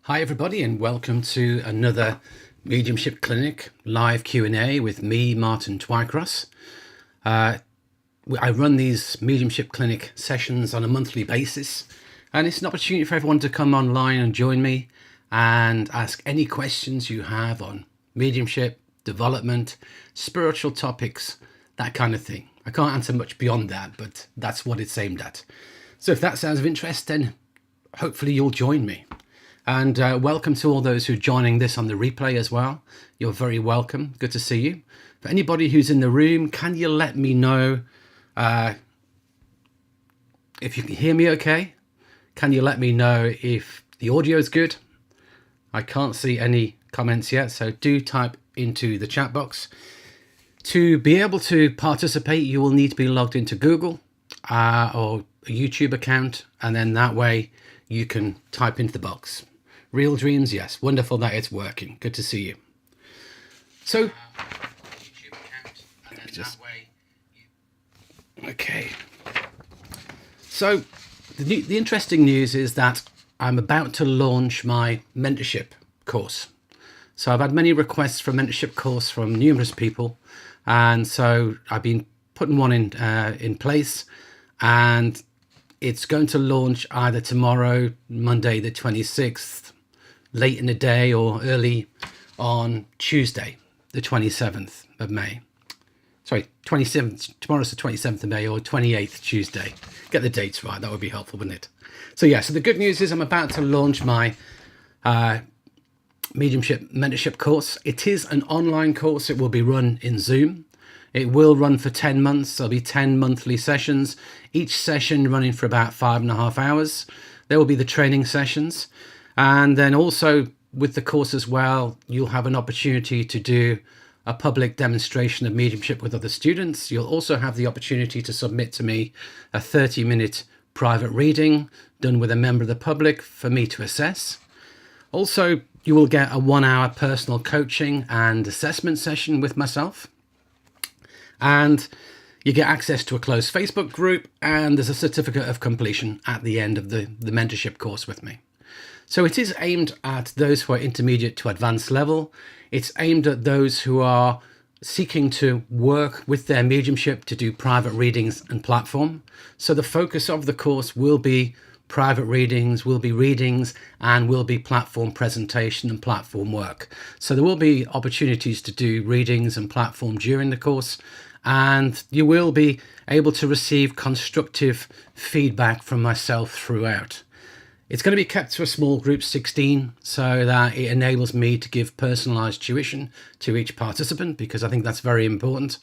Hi everybody, and welcome to another Mediumship Clinic live Q&A with me, Martin Twycross. I run these Mediumship Clinic sessions on a monthly basis, and it's an opportunity for everyone to come online and join me and ask any questions you have on mediumship, development, spiritual topics, that kind of thing. I can't answer much beyond that, but that's what it's aimed at. So if that sounds of interest, then hopefully you'll join me. And welcome to all those who are joining this on the replay as well. You're very welcome. Good to see you. For anybody who's in the room, can you let me know if you can hear me okay? Can you let me know if the audio is good? I can't see any comments yet, so do type into the chat box. To be able to participate, you will need to be logged into Google or a YouTube account, and then that way you can type into the box. Real dreams, yes. Wonderful that it's working. Good to see you. So, okay. So, the interesting news is that I'm about to launch my mentorship course. So I've had many requests for a mentorship course from numerous people, and so I've been putting one in place, and it's going to launch either tomorrow, Monday the 26th, late in the day, or early on Tuesday, the 27th of May. Sorry, 27th, tomorrow's the 27th of May, or 28th Tuesday. Get the dates right, that would be helpful, wouldn't it? So yeah, so the good news is I'm about to launch my mediumship mentorship course. It is an online course. It will be run in Zoom. It will run for 10 months. There'll be 10 monthly sessions, each session running for about 5.5 hours. There will be the training sessions. And then also with the course as well, you'll have an opportunity to do a public demonstration of mediumship with other students. You'll also have the opportunity to submit to me a 30-minute private reading done with a member of the public for me to assess. Also, you will get a 1-hour personal coaching and assessment session with myself. And you get access to a closed Facebook group, and there's a certificate of completion at the end of the mentorship course with me. So it is aimed at those who are intermediate to advanced level. It's aimed at those who are seeking to work with their mediumship to do private readings and platform. So the focus of the course will be private readings, will be readings, and will be platform presentation and platform work. So there will be opportunities to do readings and platform during the course, and you will be able to receive constructive feedback from myself throughout. It's going to be kept to a small group, 16, so that it enables me to give personalized tuition to each participant, because I think that's very important.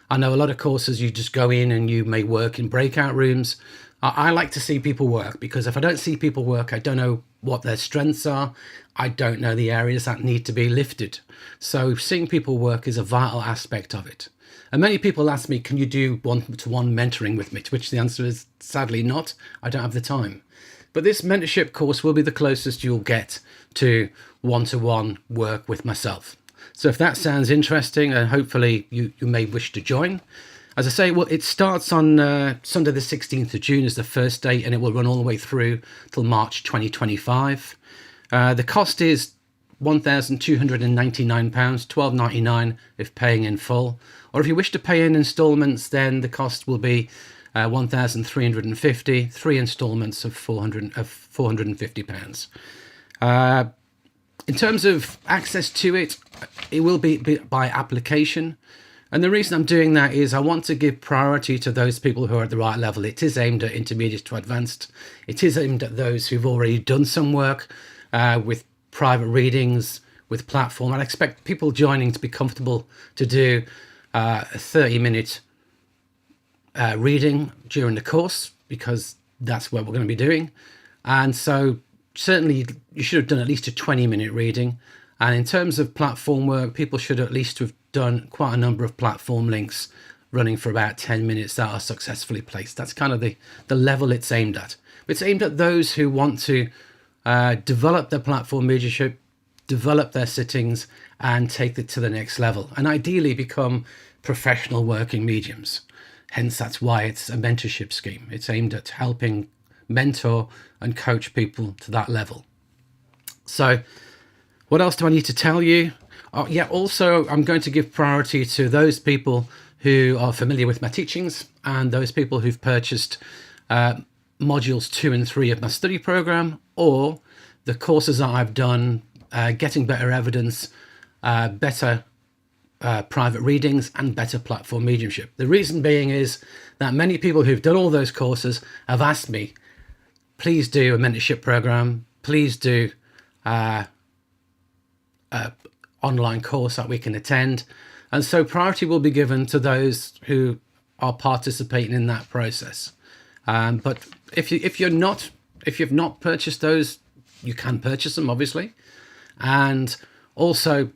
I know a lot of courses you just go in and you may work in breakout rooms. I like to see people work, because if I don't see people work, I don't know what their strengths are. I don't know the areas that need to be lifted. So seeing people work is a vital aspect of it. And many people ask me, can you do one-to-one mentoring with me? To which the answer is sadly not. I don't have the time. But this mentorship course will be the closest you'll get to one-to-one work with myself. So if that sounds interesting, and hopefully you may wish to join. As I say, well, it starts on Sunday the 16th of June is the first date, and it will run all the way through till March 2025. The cost is £1,299, £12.99 if paying in full. Or if you wish to pay in instalments, then the cost will be £1,350, 3 instalments of £450. In terms of access to it, it will be by application. And the reason I'm doing that is I want to give priority to those people who are at the right level. It is aimed at intermediate to advanced. It is aimed at those who've already done some work with private readings, with platform. I'd expect people joining to be comfortable to do a 30-minute reading during the course, because that's what we're going to be doing. And so certainly you should have done at least a 20-minute reading. And in terms of platform work, people should at least have done quite a number of platform links running for about 10 minutes that are successfully placed. That's kind of the level it's aimed at. It's aimed at those who want to develop their platform mediumship, develop their sittings, and take it to the next level, and ideally become professional working mediums. Hence, that's why it's a mentorship scheme. It's aimed at helping mentor and coach people to that level. So what else do I need to tell you? Yeah, also, I'm going to give priority to those people who are familiar with my teachings and those people who've purchased modules 2 and 3 of my study program, or the courses that I've done, Getting Better Evidence, better private readings, and better platform mediumship. The reason being is that many people who've done all those courses have asked me, please do a mentorship program, please do online course that we can attend. And so priority will be given to those who are participating in that process. But if you've not purchased those, you can purchase them, obviously. And also,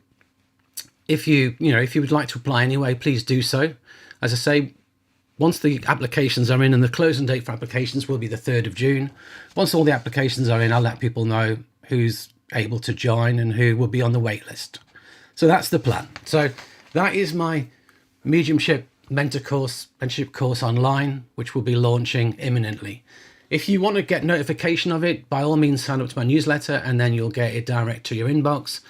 if you would like to apply anyway, please do so. As I say, once the applications are in, and the closing date for applications will be the 3rd of June. Once all the applications are in, I'll let people know who's able to join and who will be on the wait list. So that's the plan. So that is my mediumship mentorship course online, which will be launching imminently. If you want to get notification of it, by all means sign up to my newsletter, and then you'll get it direct to your inbox.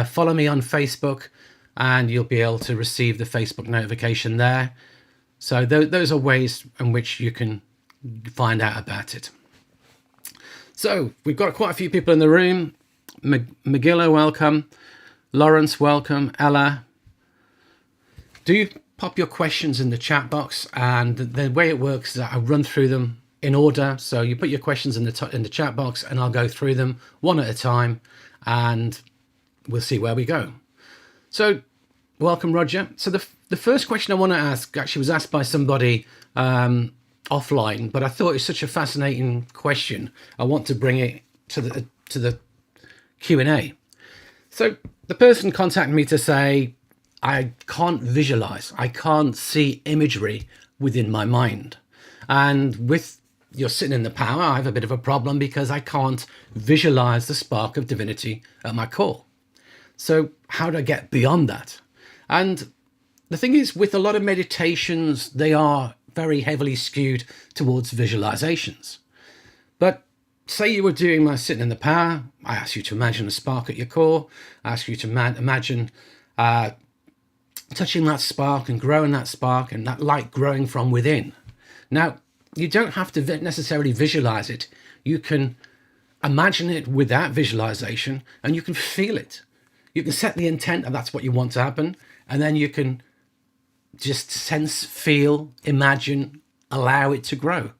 Follow me on Facebook, and you'll be able to receive the Facebook notification there. So those are ways in which you can find out about it. So we've got quite a few people in the room. Magilla, welcome. Lawrence, welcome. Ella. Do pop your questions in the chat box, and the way it works is that I run through them in order. So you put your questions in the chat box, and I'll go through them one at a time, and we'll see where we go. So welcome, Roger. So the first question I want to ask actually was asked by somebody offline, but I thought it was such a fascinating question. I want to bring it to the Q&A. So the person contacted me to say, I can't visualize, I can't see imagery within my mind. And with you're sitting in the power, I have a bit of a problem because I can't visualize the spark of divinity at my core. So how do I get beyond that? And the thing is, with a lot of meditations, they are very heavily skewed towards visualizations. But say you were doing my sitting in the power, I ask you to imagine a spark at your core, I ask you to imagine touching that spark and growing that spark and that light growing from within. Now, you don't have to necessarily visualize it. You can imagine it without visualization, and you can feel it. You can set the intent and that's what you want to happen, and then you can just sense, feel, imagine, allow it to grow.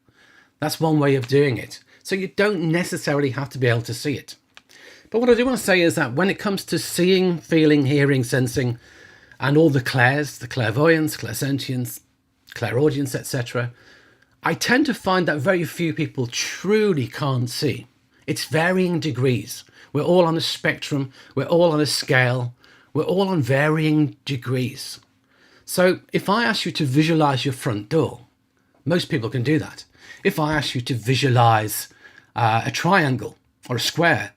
That's one way of doing it. So you don't necessarily have to be able to see it. But what I do want to say is that when it comes to seeing, feeling, hearing, sensing, and all the clairs, the clairvoyance, clairsentience, clairaudience, etc., I tend to find that very few people truly can't see. It's varying degrees. We're all on a spectrum. We're all on a scale. We're all on varying degrees. So if I ask you to visualize your front door, most people can do that. If I ask you to visualize a triangle or a square,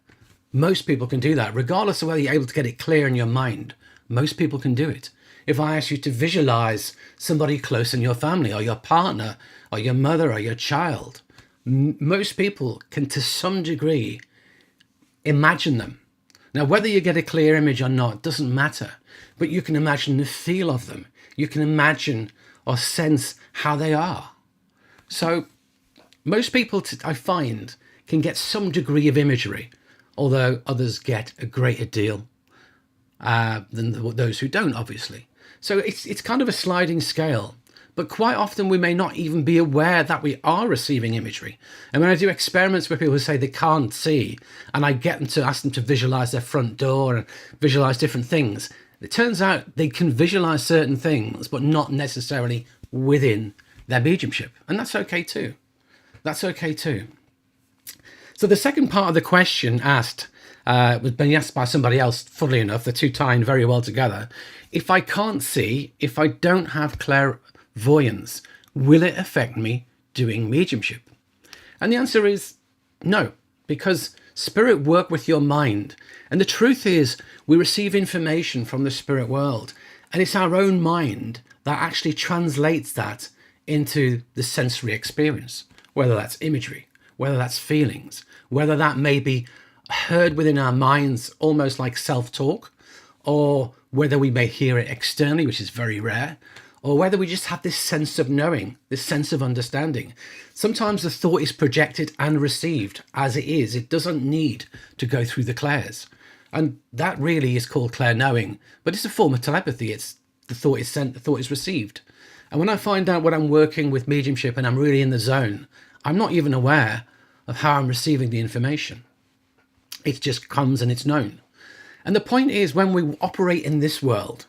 most people can do that, regardless of whether you're able to get it clear in your mind. Most people can do it. If I ask you to visualize somebody close in your family, or your partner, or your mother, or your child, most people can, to some degree, imagine them. Now, whether you get a clear image or not doesn't matter, but you can imagine the feel of them. You can imagine or sense how they are. So most people, I find, can get some degree of imagery, although others get a greater deal than those who don't, obviously. So it's kind of a sliding scale, but quite often we may not even be aware that we are receiving imagery. And when I do experiments where people say they can't see, and I get them to ask them to visualize their front door and visualize different things, it turns out they can visualize certain things, but not necessarily within their mediumship. And that's okay too. That's okay too. So the second part of the question asked, was being asked by somebody else, funnily enough, the two tie in very well together. If I can't see, if I don't have clairvoyance, will it affect me doing mediumship? And the answer is no, because spirit work with your mind. And the truth is, we receive information from the spirit world, and it's our own mind that actually translates that into the sensory experience, whether that's imagery, whether that's feelings, whether that may be heard within our minds, almost like self-talk, or whether we may hear it externally, which is very rare, or whether we just have this sense of knowing, this sense of understanding. Sometimes the thought is projected and received as it is. It doesn't need to go through the clairs. And that really is called clair knowing, but it's a form of telepathy. It's the thought is sent, the thought is received. And when I find out when I'm working with mediumship and I'm really in the zone, I'm not even aware of how I'm receiving the information. It just comes and it's known. And the point is, when we operate in this world,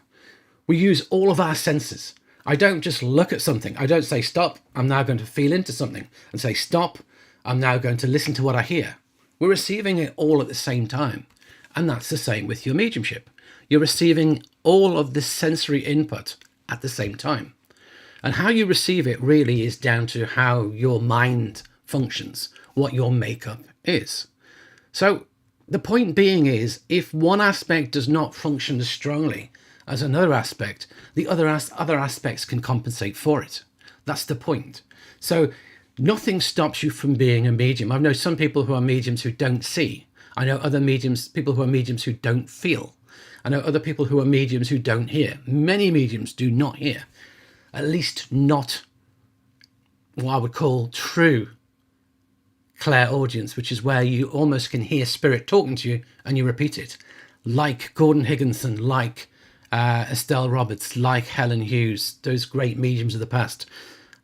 we use all of our senses. I don't just look at something. I don't say, stop, I'm now going to feel into something, and say, stop, I'm now going to listen to what I hear. We're receiving it all at the same time. And that's the same with your mediumship. You're receiving all of this sensory input at the same time. And how you receive it really is down to how your mind functions, what your makeup is. So the point being is, if one aspect does not function as strongly as another aspect, the other aspects can compensate for it. That's the point. So nothing stops you from being a medium. I know some people who are mediums who don't see. I know other mediums, people who are mediums who don't feel. I know other people who are mediums who don't hear. Many mediums do not hear. At least not what I would call true clairaudience, which is where you almost can hear spirit talking to you and you repeat it. Like Gordon Higginson, like Estelle Roberts, like Helen Hughes, those great mediums of the past.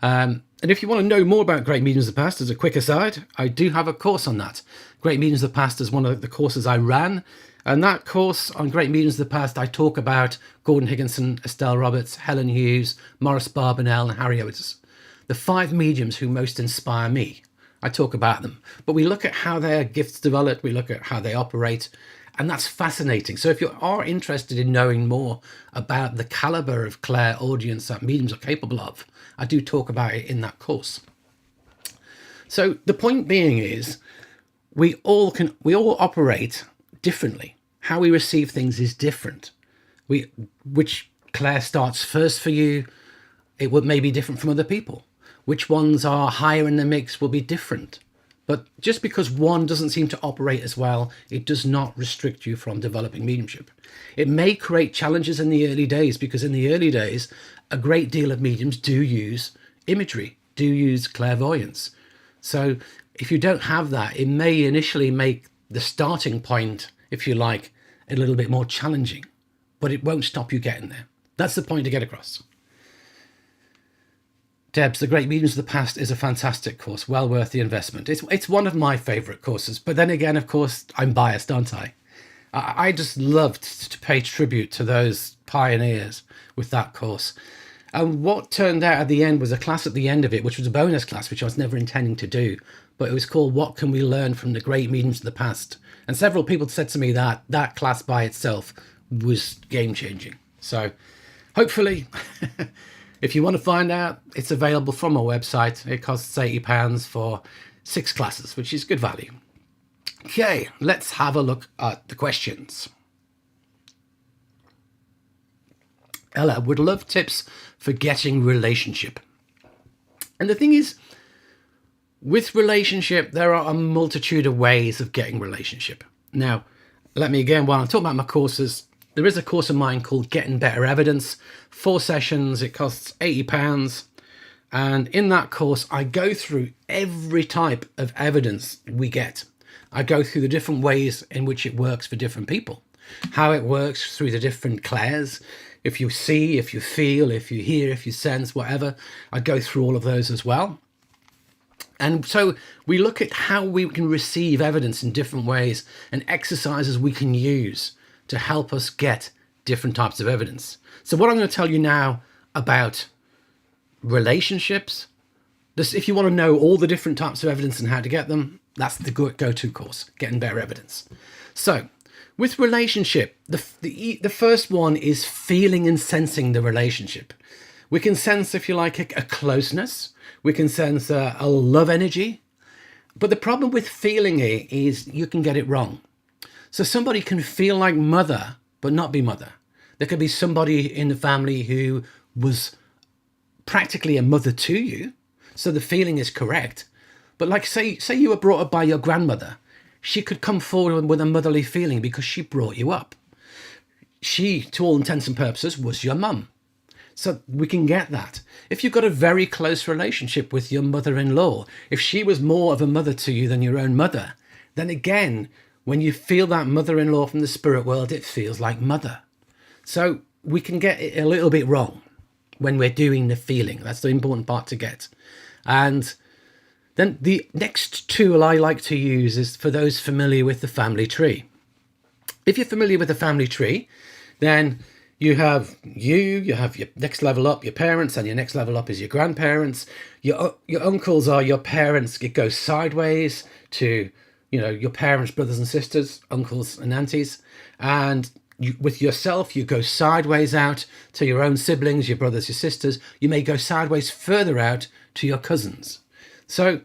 And if you want to know more about great mediums of the past, as a quick aside, I do have a course on that. Great Mediums of the Past is one of the courses I ran. And that course on Great Mediums of the Past, I talk about Gordon Higginson, Estelle Roberts, Helen Hughes, Maurice Barbanel, and Harry Oates. The 5 mediums who most inspire me. I talk about them. But we look at how their gifts develop, we look at how they operate, and that's fascinating. So if you are interested in knowing more about the caliber of clairaudience that mediums are capable of, I do talk about it in that course. So the point being is, we all operate differently. How we receive things is different. Which clair starts first for you, it may be different from other people. Which ones are higher in the mix will be different. But just because one doesn't seem to operate as well, it does not restrict you from developing mediumship. It may create challenges in the early days, because in the early days, a great deal of mediums do use imagery, do use clairvoyance. So if you don't have that, it may initially make the starting point, if you like, a little bit more challenging, but it won't stop you getting there. That's the point to get across. Debs, The Great Mediums of the Past is a fantastic course, well worth the investment. It's one of my favourite courses, but then again, of course, I'm biased, aren't I? I just loved to pay tribute to those pioneers with that course. And what turned out at the end was a class at the end of it, which was a bonus class, which I was never intending to do, but it was called What Can We Learn from the Great Mediums of the Past? And several people said to me that that class by itself was game-changing. So hopefully, if you want to find out, it's available from our website. It costs £80 for 6 classes, which is good value. Okay, let's have a look at the questions. Ella would love tips for getting relationship. And the thing is, with relationship, there are a multitude of ways of getting relationship. Now, let me again, while I'm talking about my courses, there is a course of mine called Getting Better Evidence. 4 sessions, it costs £80. And in that course, I go through every type of evidence we get. I go through the different ways in which it works for different people. How it works through the different clairs. If you see, if you feel, if you hear, if you sense, whatever. I go through all of those as well. And so we look at how we can receive evidence in different ways and exercises we can use to help us get different types of evidence. So what I'm going to tell you now about relationships, this, if you want to know all the different types of evidence and how to get them, that's the go-to course, Getting Better Evidence. So with relationship, the first one is feeling and sensing the relationship. We can sense, if you like, a closeness. We can sense a love energy. But the problem with feeling it is you can get it wrong. So somebody can feel like mother, but not be mother. There could be somebody in the family who was practically a mother to you. So the feeling is correct. But like say you were brought up by your grandmother. she could come forward with a motherly feeling because she brought you up. She, to all intents and purposes, was your mum. So we can get that. If you've got a very close relationship with your mother-in-law, if she was more of a mother to you than your own mother, then again, when you feel that mother-in-law from the spirit world, it feels like mother. So we can get it a little bit wrong when we're doing the feeling. That's the important part to get. And then the next tool I like to use is for those familiar with the family tree. If you're familiar with the family tree, then you have your next level up, your parents, and your next level up is your grandparents. Your uncles are your parents. It goes sideways to, your parents, brothers and sisters, uncles and aunties. And with yourself, you go sideways out to your own siblings, your brothers, your sisters. You may go sideways further out to your cousins. So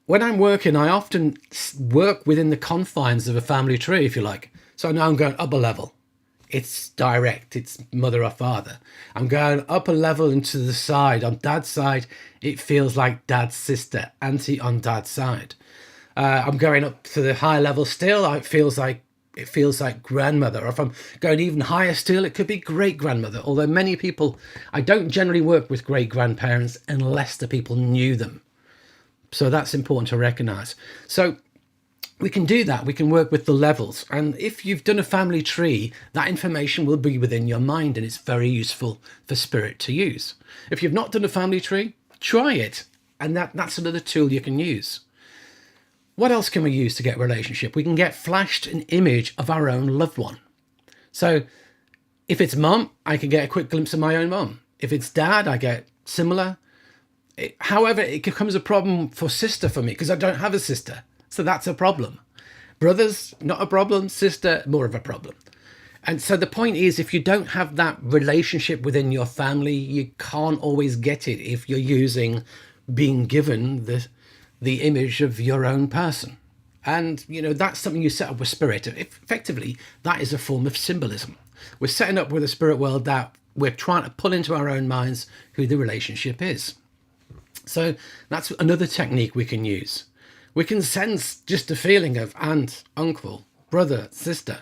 when I'm working, I often work within the confines of a family tree, if you like. So now I'm going up a level. It's direct. It's mother or father. I'm going up a level into the side. On dad's side, it feels like dad's sister, auntie on dad's side. I'm going up to the high level still. It feels like grandmother. Or if I'm going even higher still, it could be great grandmother. Although many people, I don't generally work with great grandparents unless the people knew them. So that's important to recognize. So we can do that. We can work with the levels. And if you've done a family tree, that information will be within your mind, and it's very useful for spirit to use. If you've not done a family tree, try it. And that's another tool you can use. What else can we use to get relationship? We can get flashed an image of our own loved one. So if it's mum, I can get a quick glimpse of my own mum. If it's dad, I get similar. However, it becomes a problem for sister for me because I don't have a sister. So that's a problem. Brothers, not a problem. Sister, more of a problem. And so the point is, if you don't have that relationship within your family, you can't always get it if you're being given the image of your own person. And, that's something you set up with spirit. Effectively, that is a form of symbolism. We're setting up with a spirit world that we're trying to pull into our own minds who the relationship is. So that's another technique we can use. We can sense just a feeling of aunt, uncle, brother, sister.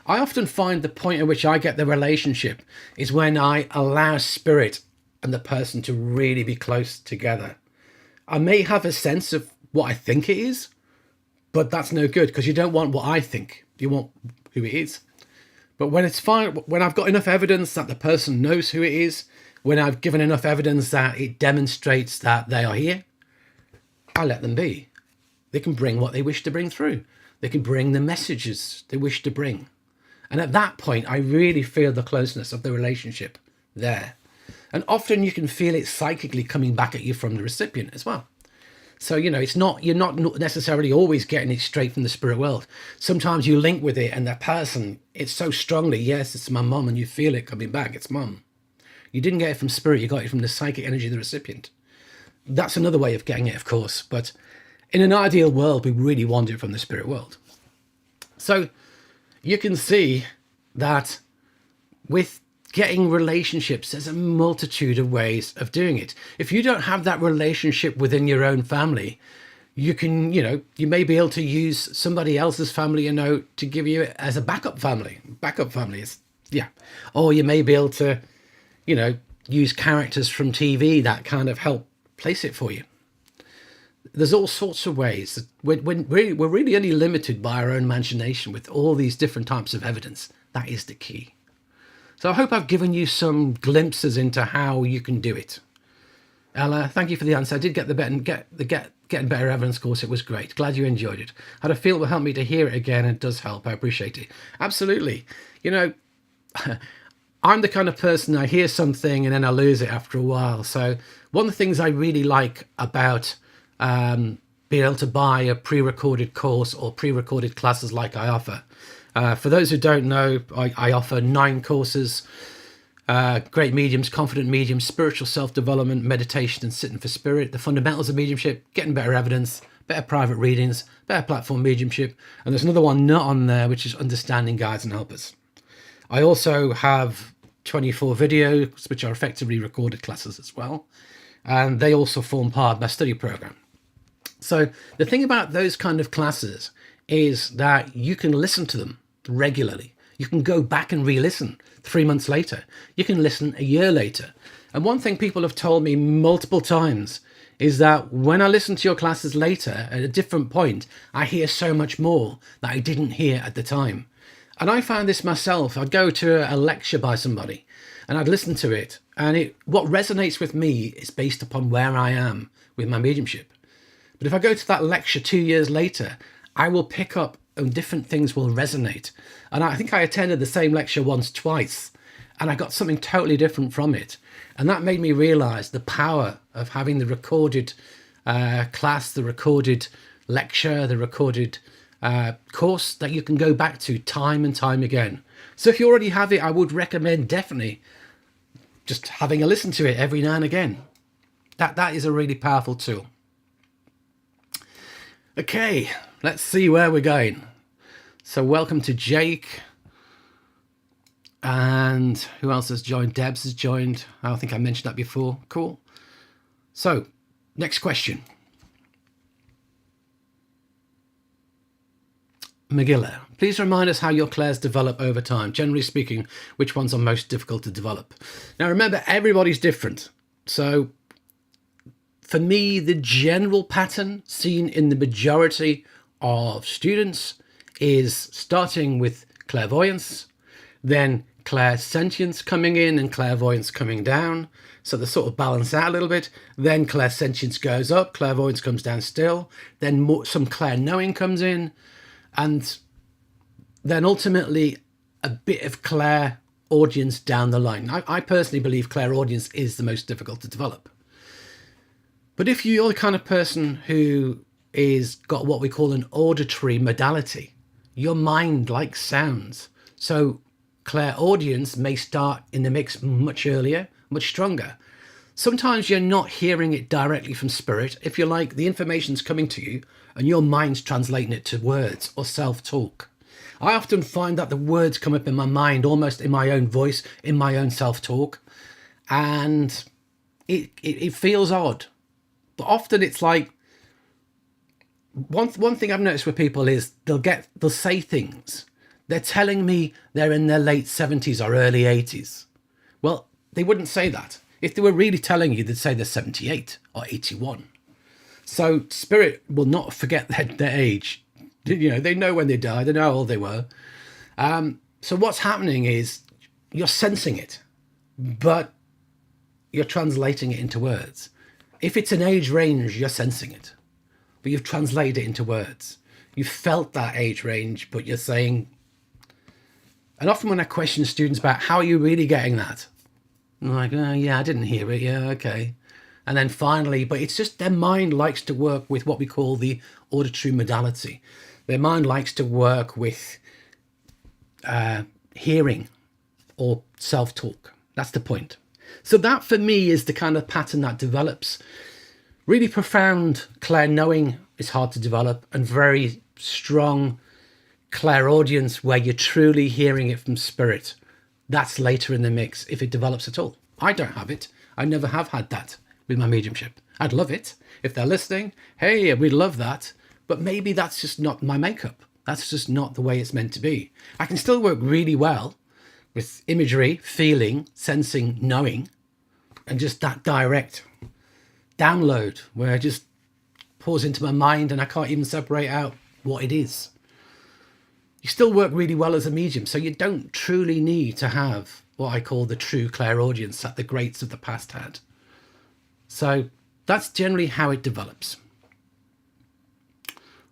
I often find the point at which I get the relationship is when I allow spirit and the person to really be close together. I may have a sense of what I think it is, but that's no good because you don't want what I think. You want who it is. But when it's fine, when I've got enough evidence that the person knows who it is, when I've given enough evidence that it demonstrates that they are here, I let them be. They can bring what they wish to bring through. They can bring the messages they wish to bring. And at that point, I really feel the closeness of the relationship there. And often you can feel it psychically coming back at you from the recipient as well. So, you're not necessarily always getting it straight from the spirit world. Sometimes you link with it and that person, it's so strongly, yes, it's my mum, and you feel it coming back, it's mum. You didn't get it from spirit, you got it from the psychic energy of the recipient. That's another way of getting it, of course. But in an ideal world, we really want it from the spirit world. So you can see that with getting relationships, there's a multitude of ways of doing it. If you don't have that relationship within your own family, you can, you may be able to use somebody else's family, to give you as a backup family. Backup family is, yeah. Or you may be able to, use characters from TV that kind of help place it for you. There's all sorts of ways. We're really only limited by our own imagination with all these different types of evidence. That is the key. So I hope I've given you some glimpses into how you can do it. Ella, thank you for the answer. I did get getting better evidence course. It was great. Glad you enjoyed it. How to feel will help me to hear it again. It does help. I appreciate it. Absolutely. I'm the kind of person, I hear something and then I lose it after a while. So one of the things I really like about being able to buy a pre-recorded course or pre-recorded classes like I offer. For those who don't know, I offer 9 courses: Great Mediums, Confident Mediums, Spiritual Self-Development, Meditation and Sitting for Spirit, the Fundamentals of Mediumship, Getting Better Evidence, Better Private Readings, Better Platform Mediumship, and there's another one not on there, which is Understanding Guides and Helpers. I also have 24 videos, which are effectively recorded classes as well, and they also form part of my study program. So the thing about those kind of classes is that you can listen to them regularly. You can go back and re-listen 3 months later. You can listen a year later. And one thing people have told me multiple times is that when I listen to your classes later at a different point, I hear so much more that I didn't hear at the time. And I found this myself. I'd go to a lecture by somebody and I'd listen to it. And what resonates with me is based upon where I am with my mediumship. But if I go to that lecture 2 years later, I will pick up and different things will resonate. And I think I attended the same lecture twice, and I got something totally different from it. And that made me realize the power of having the recorded class, the recorded lecture, the recorded course that you can go back to time and time again. So if you already have it, I would recommend definitely just having a listen to it every now and again. That is a really powerful tool. Okay, let's see where we're going. So welcome to Jake. And who else has joined? Debs has joined. I think I mentioned that before. Cool. So, next question. Magilla, please remind us how your clairs develop over time. Generally speaking, which ones are most difficult to develop? Now, remember, everybody's different. So, for me, the general pattern seen in the majority of students is starting with clairvoyance, then clairsentience coming in and clairvoyance coming down. So they sort of balance out a little bit. Then clairsentience goes up, clairvoyance comes down still. Then some clair-knowing comes in. And then ultimately a bit of clairaudience down the line. I personally believe clairaudience is the most difficult to develop. But if you're the kind of person who is got what we call an auditory modality, your mind likes sounds. So clairaudience may start in the mix much earlier, much stronger. Sometimes you're not hearing it directly from spirit. If you like, the information's coming to you and your mind's translating it to words or self-talk. I often find that the words come up in my mind, almost in my own voice, in my own self-talk. And it feels odd. But often it's like, one thing I've noticed with people is they'll say things. They're telling me they're in their late 70s or early 80s. Well, they wouldn't say that. If they were really telling you, they'd say they're 78 or 81. So spirit will not forget their age. You know, they know when they died, they know how old they were. So what's happening is you're sensing it, but you're translating it into words. If it's an age range, you're sensing it, but you've translated it into words. You've felt that age range, but you're saying, and often when I question students about how are you really getting that? I'm like, oh, yeah, I didn't hear it. Yeah, okay. And then finally, but it's just their mind likes to work with what we call the auditory modality. Their mind likes to work with hearing or self-talk. That's the point. So that for me is the kind of pattern that develops. Really profound clair-knowing is hard to develop, and very strong clairaudience where you're truly hearing it from spirit. That's later in the mix, if it develops at all. I don't have it. I never have had that with my mediumship. I'd love it. If they're listening, hey, we'd love that. But maybe that's just not my makeup. That's just not the way it's meant to be. I can still work really well with imagery, feeling, sensing, knowing, and just that direct download where it just pours into my mind and I can't even separate out what it is. You still work really well as a medium, so you don't truly need to have what I call the true clairaudience that the greats of the past had. So that's generally how it develops.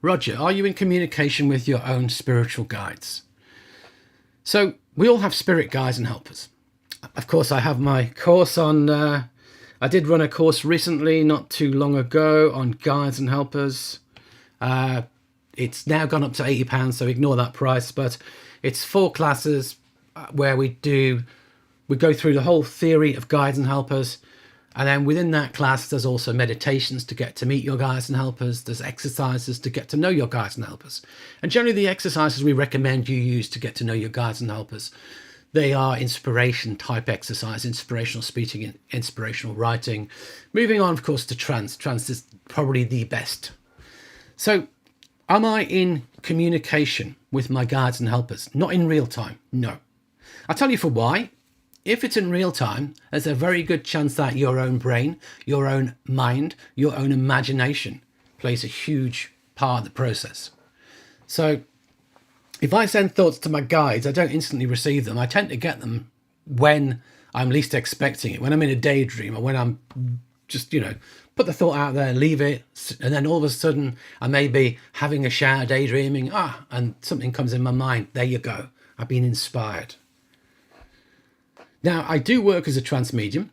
Roger, are you in communication with your own spiritual guides? So we all have spirit guides and helpers. Of course, I have my course on, I did run a course recently, not too long ago, on guides and helpers. It's now gone up to £80, so ignore that price, but it's 4 classes where we go through the whole theory of guides and helpers. And then within that class, there's also meditations to get to meet your guides and helpers. There's exercises to get to know your guides and helpers. And generally the exercises we recommend you use to get to know your guides and helpers, they are inspiration type exercise, inspirational speaking, inspirational writing. Moving on, of course, to trance. Trance is probably the best. So Am I in communication with my guides and helpers? Not in real time, no. I'll tell you for why. If it's in real time, there's a very good chance that your own brain, your own mind, your own imagination plays a huge part of the process. So if I send thoughts to my guides, I don't instantly receive them. I tend to get them when I'm least expecting it, when I'm in a daydream, or when I'm just, put the thought out there and leave it. And then all of a sudden I may be having a shower, daydreaming, and something comes in my mind. There you go. I've been inspired. Now, I do work as a trance medium,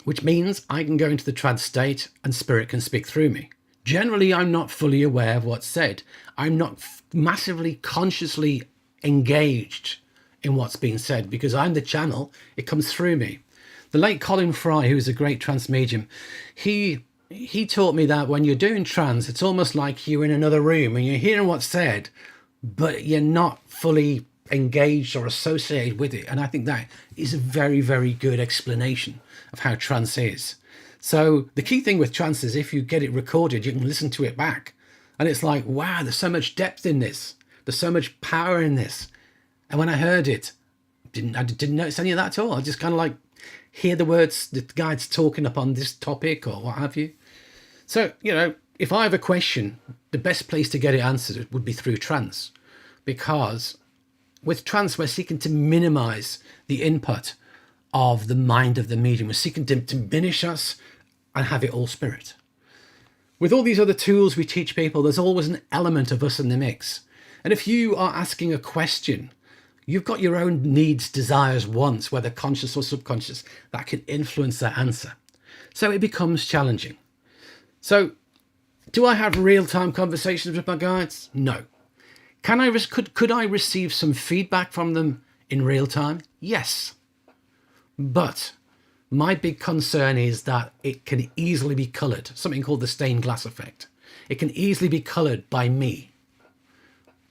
which means I can go into the trance state and spirit can speak through me. Generally, I'm not fully aware of what's said. I'm not massively consciously engaged in what's being said because I'm the channel. It comes through me. The late Colin Fry, who is a great trance medium, he taught me that when you're doing trance, it's almost like you're in another room and you're hearing what's said, but you're not fully engaged or associated with it. And I think that is a very, very good explanation of how trance is. So the key thing with trance is if you get it recorded, you can listen to it back. And it's like, wow, there's so much depth in this. There's so much power in this. And when I heard it, I didn't notice any of that at all. I just kind of like hear the words, the guides talking upon this topic or what have you. So, if I have a question, the best place to get it answered would be through trance. Because with trance, we're seeking to minimize the input of the mind of the medium. We're seeking to diminish us and have it all spirit. With all these other tools we teach people, there's always an element of us in the mix. And if you are asking a question, you've got your own needs, desires, wants, whether conscious or subconscious, that can influence that answer. So it becomes challenging. So do I have real-time conversations with my guides? No. Could I receive some feedback from them in real time? Yes. But my big concern is that it can easily be coloured, something called the stained glass effect. It can easily be coloured by me.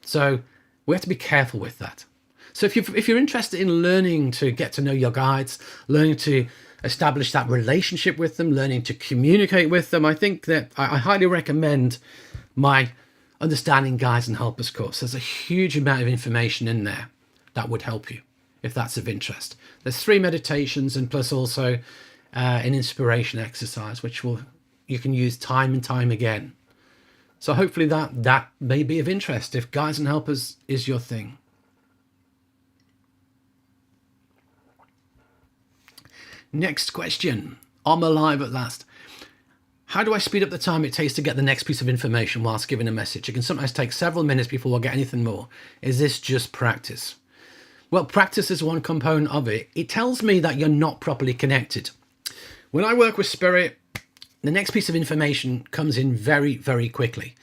So we have to be careful with that. So if you're interested in learning to get to know your guides, learning to establish that relationship with them, learning to communicate with them, I think that I highly recommend my Understanding Guides and Helpers course. There's a huge amount of information in there that would help you if that's of interest. There's 3 meditations and plus also an inspiration exercise, which you can use time and time again. So hopefully that may be of interest if Guides and Helpers is your thing. Next question. I'm alive at last. How do I speed up the time it takes to get the next piece of information whilst giving a message? It can sometimes take several minutes before I get anything more. Is this just practice? Well, practice is one component of it. It tells me that you're not properly connected. When I work with spirit, the next piece of information comes in very, very quickly.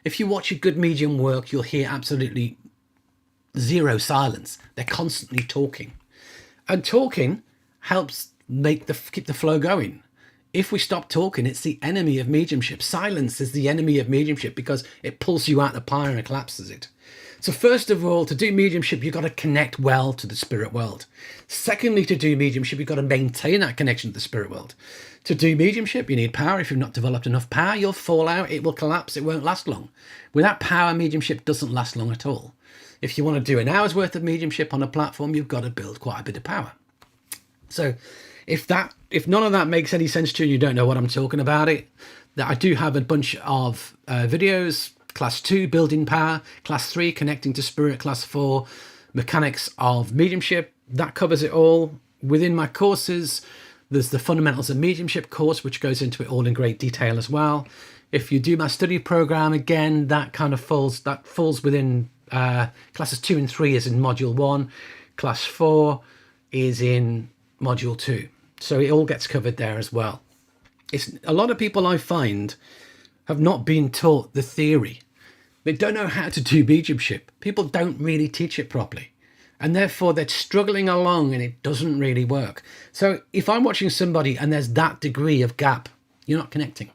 If you watch a good medium work, you'll hear absolutely zero silence. They're constantly talking. And talking helps keep the flow going. If we stop talking, it's the enemy of mediumship. Silence is the enemy of mediumship because it pulls you out the fire and it collapses it. So first of all, to do mediumship, you've got to connect well to the spirit world. Secondly, to do mediumship, you've got to maintain that connection to the spirit world. To do mediumship, you need power. If you've not developed enough power, you'll fall out. It will collapse. It won't last long. Without power, mediumship doesn't last long at all. If you want to do an hour's worth of mediumship on a platform, you've got to build quite a bit of power. So if none of that makes any sense to you, you don't know what I'm talking about I do have a bunch of videos. Class 2, building power. Class 3, connecting to spirit. Class 4, mechanics of mediumship. That covers it all. Within my courses, there's the fundamentals of mediumship course, which goes into it all in great detail as well. If you do my study program, again, that falls within classes 2 and 3 is in module 1. Class 4 is in module 2. So it all gets covered there as well. It's a lot of people I find have not been taught the theory. They don't know how to do mediumship. People don't really teach it properly. And therefore they're struggling along and it doesn't really work. So if I'm watching somebody and there's that degree of gap, you're not connecting.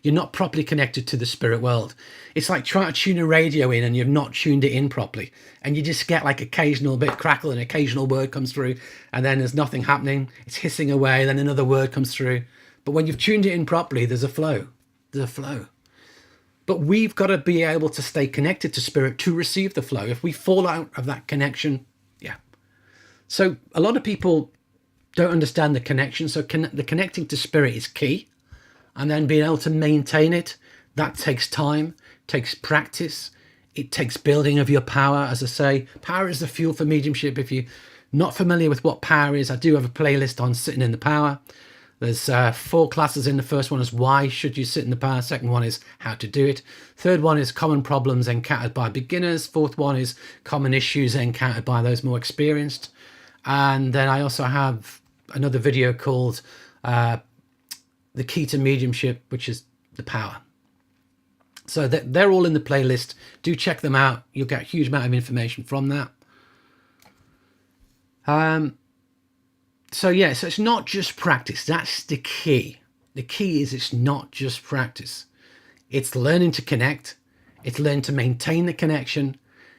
You're not properly connected to the spirit world. It's like trying to tune a radio in and you've not tuned it in properly. And you just get like occasional bit crackle and occasional word comes through and then there's nothing happening. It's hissing away, then another word comes through. But when you've tuned it in properly, there's a flow. There's a flow. But we've got to be able to stay connected to spirit to receive the flow. If we fall out of that connection, yeah. So a lot of people don't understand the connection. So the connecting to spirit is key. And then being able to maintain it, that takes time, takes practice. It takes building of your power. As I say, power is the fuel for mediumship. If you're not familiar with what power is, I do have a playlist on sitting in the power. There's 4 classes in. The first one is why should you sit in the power. Second one is how to do it. Third one is common problems encountered by beginners. Fourth one is common issues encountered by those more experienced. And then I also have another video called The Key to Mediumship, which is the power. So they're all in the playlist. Do check them out. You'll get a huge amount of information from that. So it's not just practice. That's the key. The key is it's not just practice. It's learning to connect. It's learning to maintain the connection.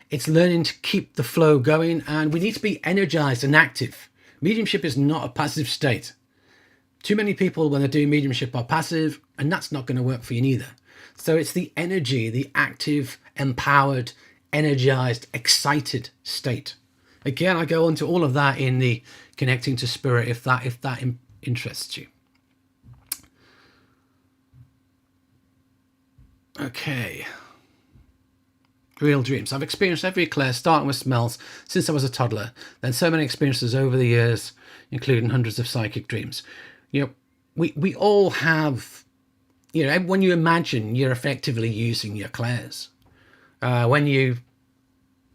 It's learning to keep the flow going. And we need to be energized and active. Mediumship is not a passive state. Too many people, when they're doing mediumship, are passive, and that's not going to work for you neither. So it's the energy, the active, empowered, energized, excited state. Again, I go into all of that in the connecting to spirit, if that interests you. Okay. Real dreams. I've experienced every eclair, starting with smells, since I was a toddler. Then so many experiences over the years, including hundreds of psychic dreams. We all have, when you imagine, you're effectively using your clairs. When you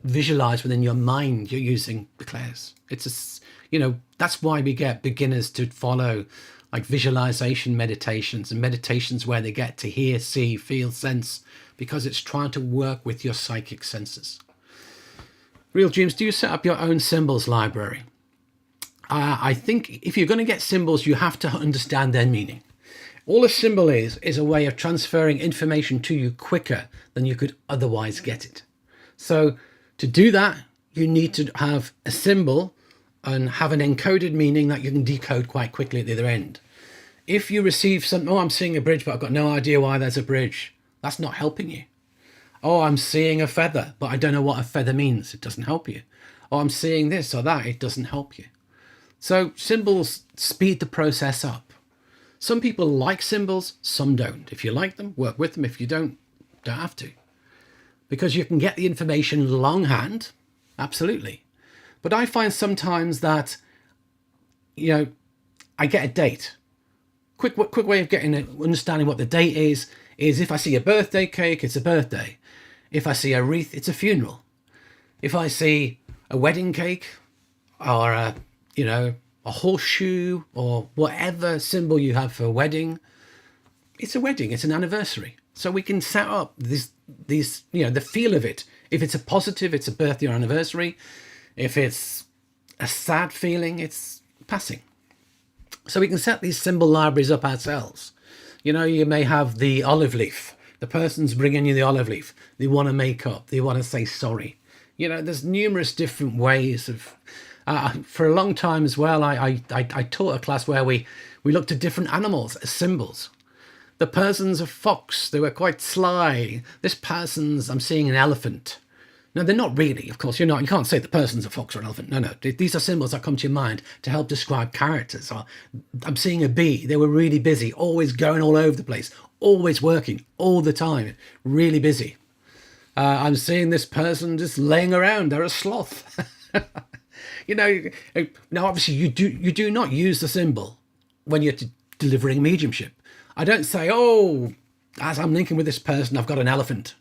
visualize within your mind, you're using the clairs. That's why we get beginners to follow like visualization meditations and meditations where they get to hear, see, feel, sense, because it's trying to work with your psychic senses. Real dreams, do you set up your own symbols library? I think if you're going to get symbols, you have to understand their meaning. All a symbol is a way of transferring information to you quicker than you could otherwise get it. So to do that, you need to have a symbol and have an encoded meaning that you can decode quite quickly at the other end. If you receive something, I'm seeing a bridge, but I've got no idea why there's a bridge. That's not helping you. I'm seeing a feather, but I don't know what a feather means. It doesn't help you. I'm seeing this or that. It doesn't help you. So symbols speed the process up. Some people like symbols, some don't. If you like them, work with them. If you don't have to. Because you can get the information longhand, absolutely. But I find sometimes that, I get a date. Quick way of understanding what the date is if I see a birthday cake, it's a birthday. If I see a wreath, it's a funeral. If I see a wedding cake or a horseshoe or whatever symbol you have for a wedding, it's a wedding, it's an anniversary. So we can set up these the feel of it. If it's a positive, it's a birthday or anniversary. If it's a sad feeling, it's passing. So we can set these symbol libraries up ourselves. You may have the olive leaf. The person's bringing you the olive leaf. They want to make up. They want to say sorry. There's numerous different ways of... for a long time as well, I taught a class where we looked at different animals as symbols. The person's a fox. They were quite sly. This person's, I'm seeing an elephant. No, they're not really. Of course, you can't say the person's a fox or an elephant. No. These are symbols that come to your mind to help describe characters. Or I'm seeing a bee. They were really busy, always going all over the place, always working all the time, really busy. I'm seeing this person just laying around. They're a sloth. Now obviously you do not use the symbol when you're delivering mediumship. I don't say, as I'm linking with this person, I've got an elephant.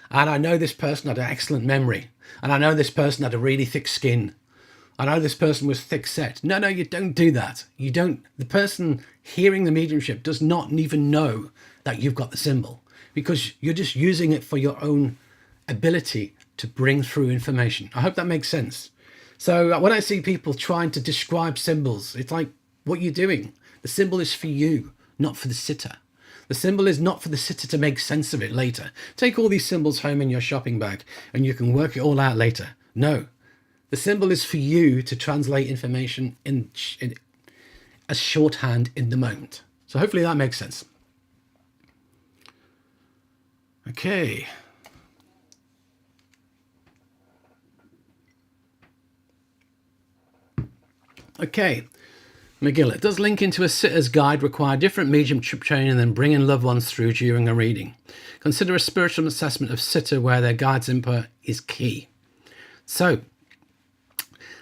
And I know this person had an excellent memory. And I know this person had a really thick skin. I know this person was thick set. No, you don't do that. The person hearing the mediumship does not even know that you've got the symbol, because you're just using it for your own ability to bring through information. I hope that makes sense. So when I see people trying to describe symbols, it's like, what you're doing. The symbol is for you, not for the sitter. The symbol is not for the sitter to make sense of it later. Take all these symbols home in your shopping bag and you can work it all out later. No, the symbol is for you to translate information in as shorthand in the moment. So hopefully that makes sense. Okay. Okay. McGill, does linking to a sitter's guide require different mediumship training than bringing loved ones through during a reading? Consider a spiritual assessment of sitter where their guide's input is key. So,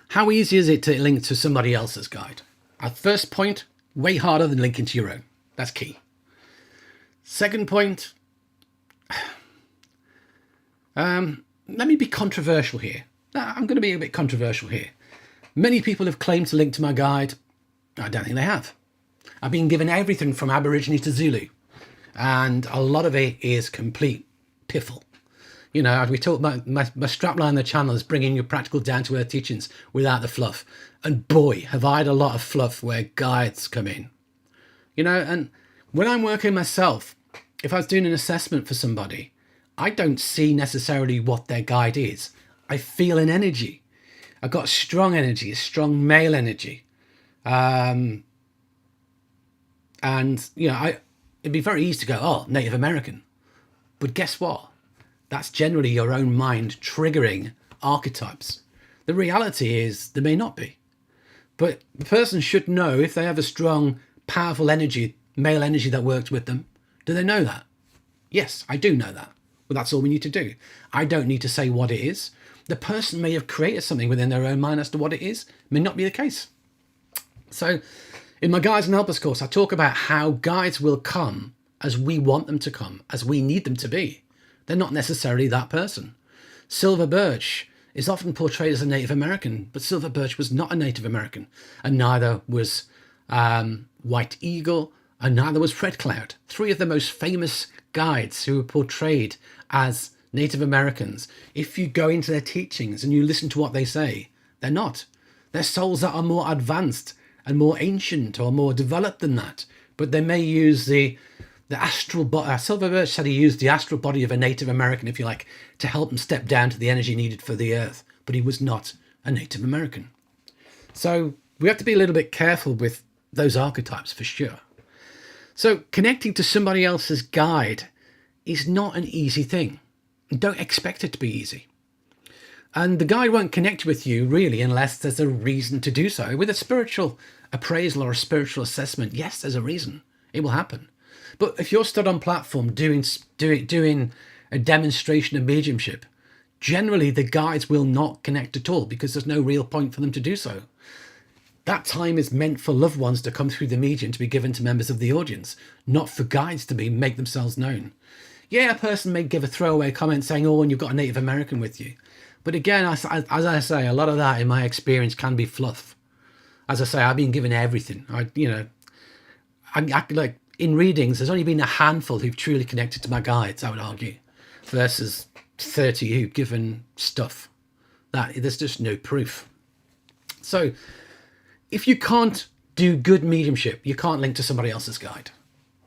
how easy is it to link to somebody else's guide? At first point, way harder than linking to your own. That's key. Second point, let me be controversial here. I'm going to be a bit controversial here. Many people have claimed to link to my guide. I don't think they have. I've been given everything from Aborigine to Zulu, and a lot of it is complete piffle. You know, we talk about my strapline on the channel is bringing you practical down-to-earth teachings without the fluff. And boy, have I had a lot of fluff where guides come in. You know, and when I'm working myself, if I was doing an assessment for somebody, I don't see necessarily what their guide is. I feel an energy. I've got strong energy, a strong male energy. And, you know, it'd be very easy to go, oh, Native American. But guess what? That's generally your own mind triggering archetypes. The reality is there may not be. But the person should know if they have a strong, powerful energy, male energy that works with them. Do they know that? Yes, I do know that. Well, that's all we need to do. I don't need to say what it is. The person may have created something within their own mind as to what it is. It may not be the case. So in my Guides and Helpers course, I talk about how guides will come as we want them to come, as we need them to be. They're not necessarily that person. Silver Birch is often portrayed as a Native American, but Silver Birch was not a Native American, and neither was White Eagle, and neither was Red Cloud. Three of the most famous guides who were portrayed as Native Americans. If you go into their teachings and you listen to what they say, they're not. They're souls that are more advanced and more ancient or more developed than that, but they may use the astral body. Silver Birch said he used the astral body of a Native American, if you like, to help him step down to the energy needed for the earth, but he was not a Native American. So we have to be a little bit careful with those archetypes for sure. So connecting to somebody else's guide is not an easy thing. Don't expect it to be easy. And the guide won't connect with you really unless there's a reason to do so. With a spiritual appraisal or a spiritual assessment, yes, there's a reason. It will happen. But if you're stood on platform doing a demonstration of mediumship, generally the guides will not connect at all because there's no real point for them to do so. That time is meant for loved ones to come through the medium to be given to members of the audience, not for guides to make themselves known. Yeah, a person may give a throwaway comment saying, oh, and you've got a Native American with you. But again, as I say, a lot of that in my experience can be fluff. As I say, I've been given everything. Like in readings, there's only been a handful who've truly connected to my guides, I would argue, versus 30 who've given stuff. There's just no proof. So if you can't do good mediumship, you can't link to somebody else's guide.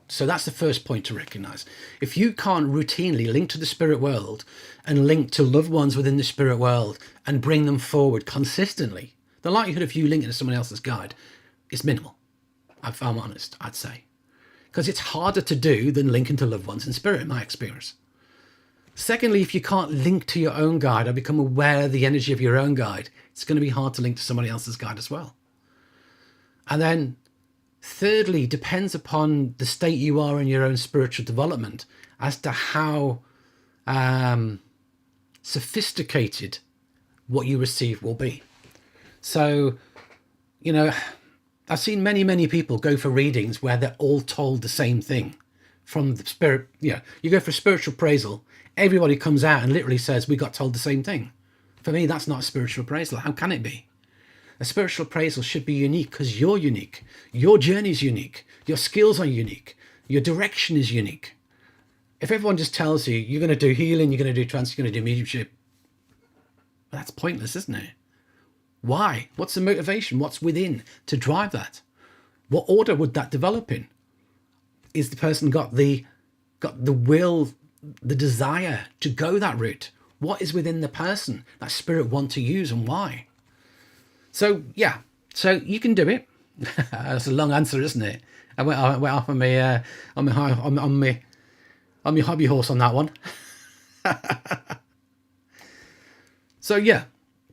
So that's the first point to recognize. If you can't routinely link to the spirit world and link to loved ones within the spirit world and bring them forward consistently, the likelihood of you linking to someone else's guide is minimal. If I'm honest, I'd say. Because it's harder to do than linking to loved ones in spirit, in my experience. Secondly, if you can't link to your own guide or become aware of the energy of your own guide, it's going to be hard to link to somebody else's guide as well. And then thirdly, depends upon the state you are in your own spiritual development as to how sophisticated what you receive will be. So, you know, I've seen many, many people go for readings where they're all told the same thing from the spirit. You go for a spiritual appraisal, everybody comes out and literally says, we got told the same thing. For me, that's not a spiritual appraisal. How can it be? A spiritual appraisal should be unique because you're unique. Your journey is unique. Your skills are unique. Your direction is unique. If everyone just tells you, you're going to do healing, you're going to do trance, you're going to do mediumship, well, that's pointless, isn't it? Why? What's the motivation? What's within to drive that? What order would that develop in? Is the person got the will, the desire to go that route? What is within the person that spirit want to use and why? So, yeah, so you can do it. That's a long answer, isn't it? I went off on my I'm your hobby horse on that one. So yeah,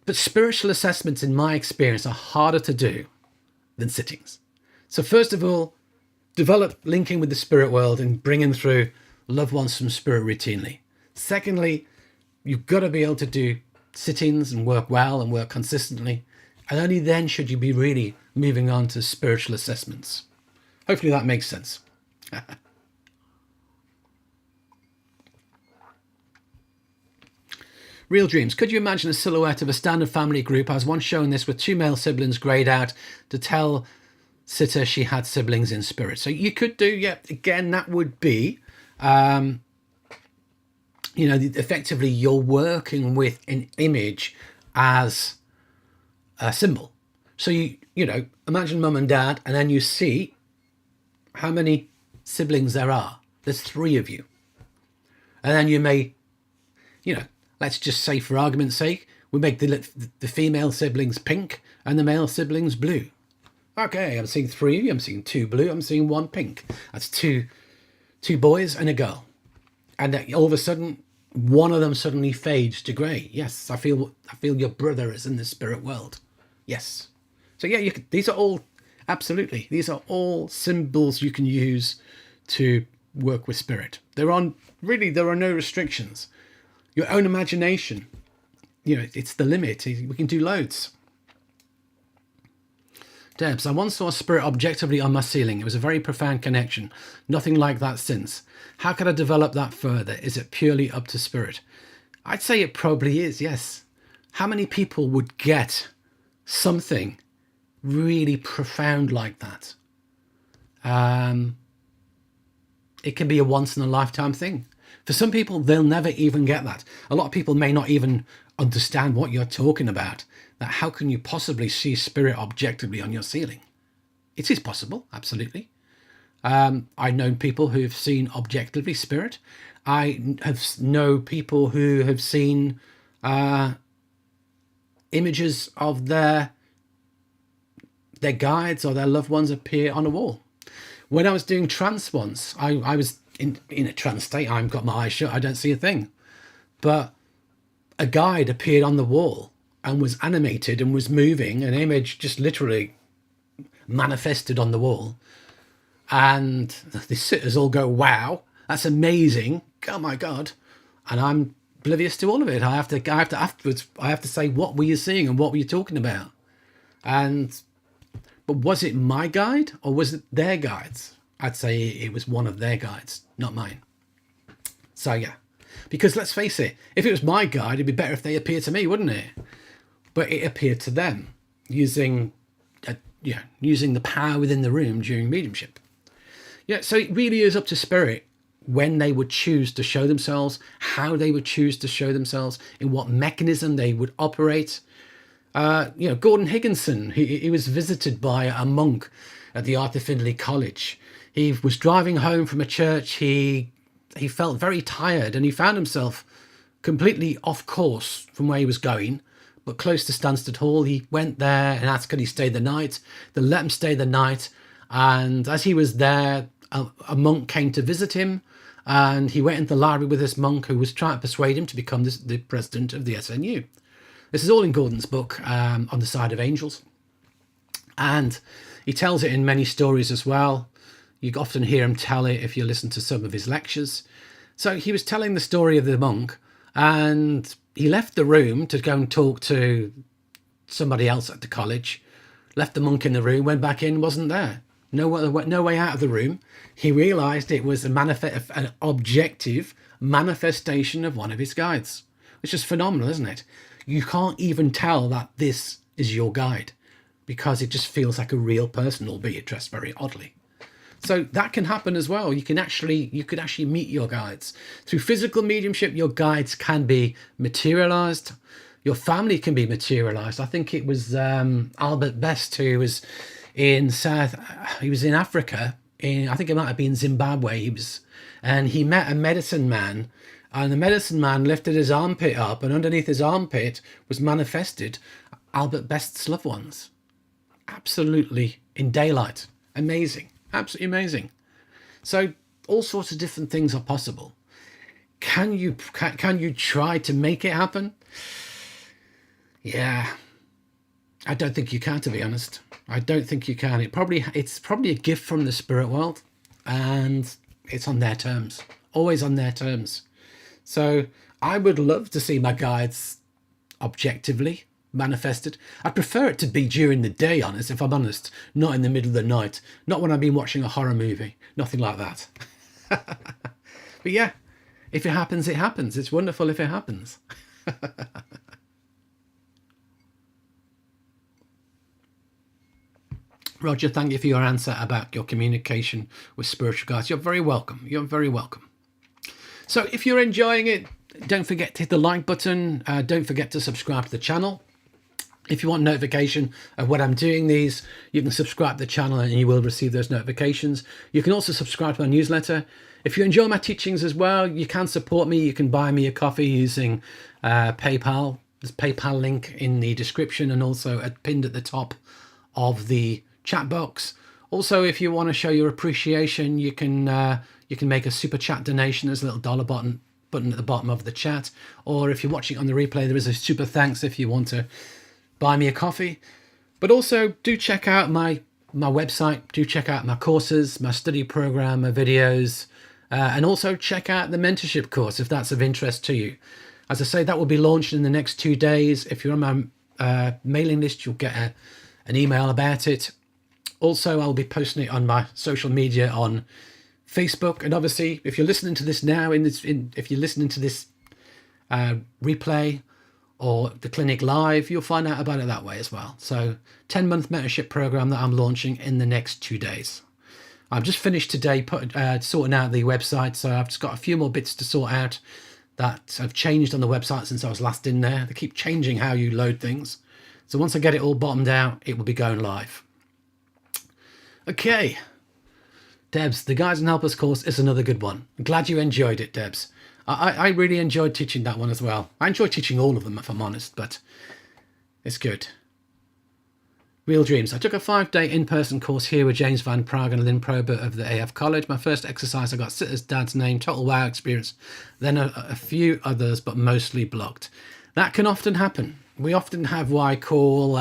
but spiritual assessments, in my experience, are harder to do than sittings. So first of all, develop linking with the spirit world and bringing through loved ones from spirit routinely. Secondly, you've got to be able to do sittings and work well and work consistently. And only then should you be really moving on to spiritual assessments. Hopefully that makes sense. Real dreams. Could you imagine a silhouette of a standard family group? I was once shown this with 2 male siblings greyed out to tell sitter she had siblings in spirit. So you could do, yeah, again, that would be, effectively you're working with an image as a symbol. So imagine mum and dad, and then you see how many siblings there are. There's 3 of you. And then you may, let's just say for argument's sake, we make the female siblings pink and the male siblings blue. Okay, I'm seeing 3 of you, I'm seeing 2 blue, I'm seeing 1 pink. That's two boys and a girl. And then all of a sudden, one of them suddenly fades to grey. Yes, I feel your brother is in the spirit world. Yes. So yeah, these are all, absolutely, these are all symbols you can use to work with spirit. There are no restrictions. Your own imagination, it's the limit. We can do loads. Debs, I once saw a spirit objectively on my ceiling. It was a very profound connection. Nothing like that since. How could I develop that further? Is it purely up to spirit? I'd say it probably is, yes. How many people would get something really profound like that? It can be a once in a lifetime thing. For some people, they'll never even get that. A lot of people may not even understand what you're talking about. That how can you possibly see spirit objectively on your ceiling? It is possible, absolutely. I've known people who've seen objectively spirit. I know people who have seen images of their guides or their loved ones appear on a wall. When I was doing trance once, I was in a trance state. I've got my eyes shut, I don't see a thing. But a guide appeared on the wall and was animated and was moving. An image just literally manifested on the wall. And the sitters all go, wow, that's amazing. Oh my God. And I'm oblivious to all of it. I have to afterwards, I have to say, what were you seeing and what were you talking about? But was it my guide or was it their guides? I'd say it was one of their guides, not mine. So yeah, because let's face it, if it was my guide, it'd be better if they appeared to me, wouldn't it? But it appeared to them using the power within the room during mediumship. Yeah, so it really is up to spirit when they would choose to show themselves, how they would choose to show themselves, in what mechanism they would operate. Gordon Higginson, he was visited by a monk at the Arthur Findlay College. He was driving home from a church. He felt very tired and he found himself completely off course from where he was going, but close to Stansted Hall. He went there and asked could he stay the night. They let him stay the night. And as he was there, a monk came to visit him, and he went into the library with this monk who was trying to persuade him to become the president of the SNU. This is all in Gordon's book, On the Side of Angels. And he tells it in many stories as well. You often hear him tell it if you listen to some of his lectures. So he was telling the story of the monk, and he left the room to go and talk to somebody else at the college, left the monk in the room, went back in, wasn't there. No way out of the room. He realised it was an objective manifestation of one of his guides, which is phenomenal, isn't it? You can't even tell that this is your guide because it just feels like a real person, albeit dressed very oddly. So that can happen as well. You could actually meet your guides. Through physical mediumship, your guides can be materialized. Your family can be materialized. I think it was Albert Best who was in Africa. I think it might have been Zimbabwe. And he met a medicine man, and the medicine man lifted his armpit up, and underneath his armpit was manifested Albert Best's loved ones. Absolutely in daylight. Amazing. Absolutely amazing. So all sorts of different things are possible. Can you try to make it happen? Yeah, I don't think you can, to be honest. I don't think you can. It's probably a gift from the spirit world, and it's on their terms, always on their terms. So I would love to see my guides objectively manifested. I prefer it to be during the day, honest, if I'm honest, not in the middle of the night, not when I've been watching a horror movie, nothing like that. But yeah, if it happens, it happens. It's wonderful if it happens. Roger, thank you for your answer about your communication with spiritual guides. You're very welcome. You're very welcome. So if you're enjoying it, don't forget to hit the like button. Don't forget to subscribe to the channel. If you want notification of when I'm doing these, you can subscribe to the channel and you will receive those notifications. You can also subscribe to my newsletter. If you enjoy my teachings as well, you can support me. You can buy me a coffee using PayPal. There's a PayPal link in the description and also pinned at the top of the chat box. Also, if you want to show your appreciation, you can make a super chat donation. There's a little dollar button at the bottom of the chat. Or if you're watching on the replay, there is a super thanks if you want to buy me a coffee. But also do check out my website. Do check out my courses, my study program, my videos, and also check out the mentorship course if that's of interest to you. As I say, that will be launched in the next 2 days. If you're on my mailing list, you'll get an email about it. Also, I'll be posting it on my social media on Facebook. And obviously, if you're listening to this now, if you're listening to this replay or the clinic live, you'll find out about it that way as well. So 10-month mentorship program that I'm launching in the next 2 days. I've just finished today sorting out the website. So I've just got a few more bits to sort out that have changed on the website since I was last in there. They keep changing how you load things. So once I get it all bottomed out, it will be going live. Okay. Debs, the Guides and Helpers course is another good one. I'm glad you enjoyed it, Debs. I really enjoyed teaching that one as well. I enjoy teaching all of them, if I'm honest, but it's good. Real Dreams. I took a 5-day in-person course here with James Van Praag and Lynn Probert of the AF College. My first exercise, I got Sitter's dad's name, total wow experience. Then a few others, but mostly blocked. That can often happen. We often have what I call...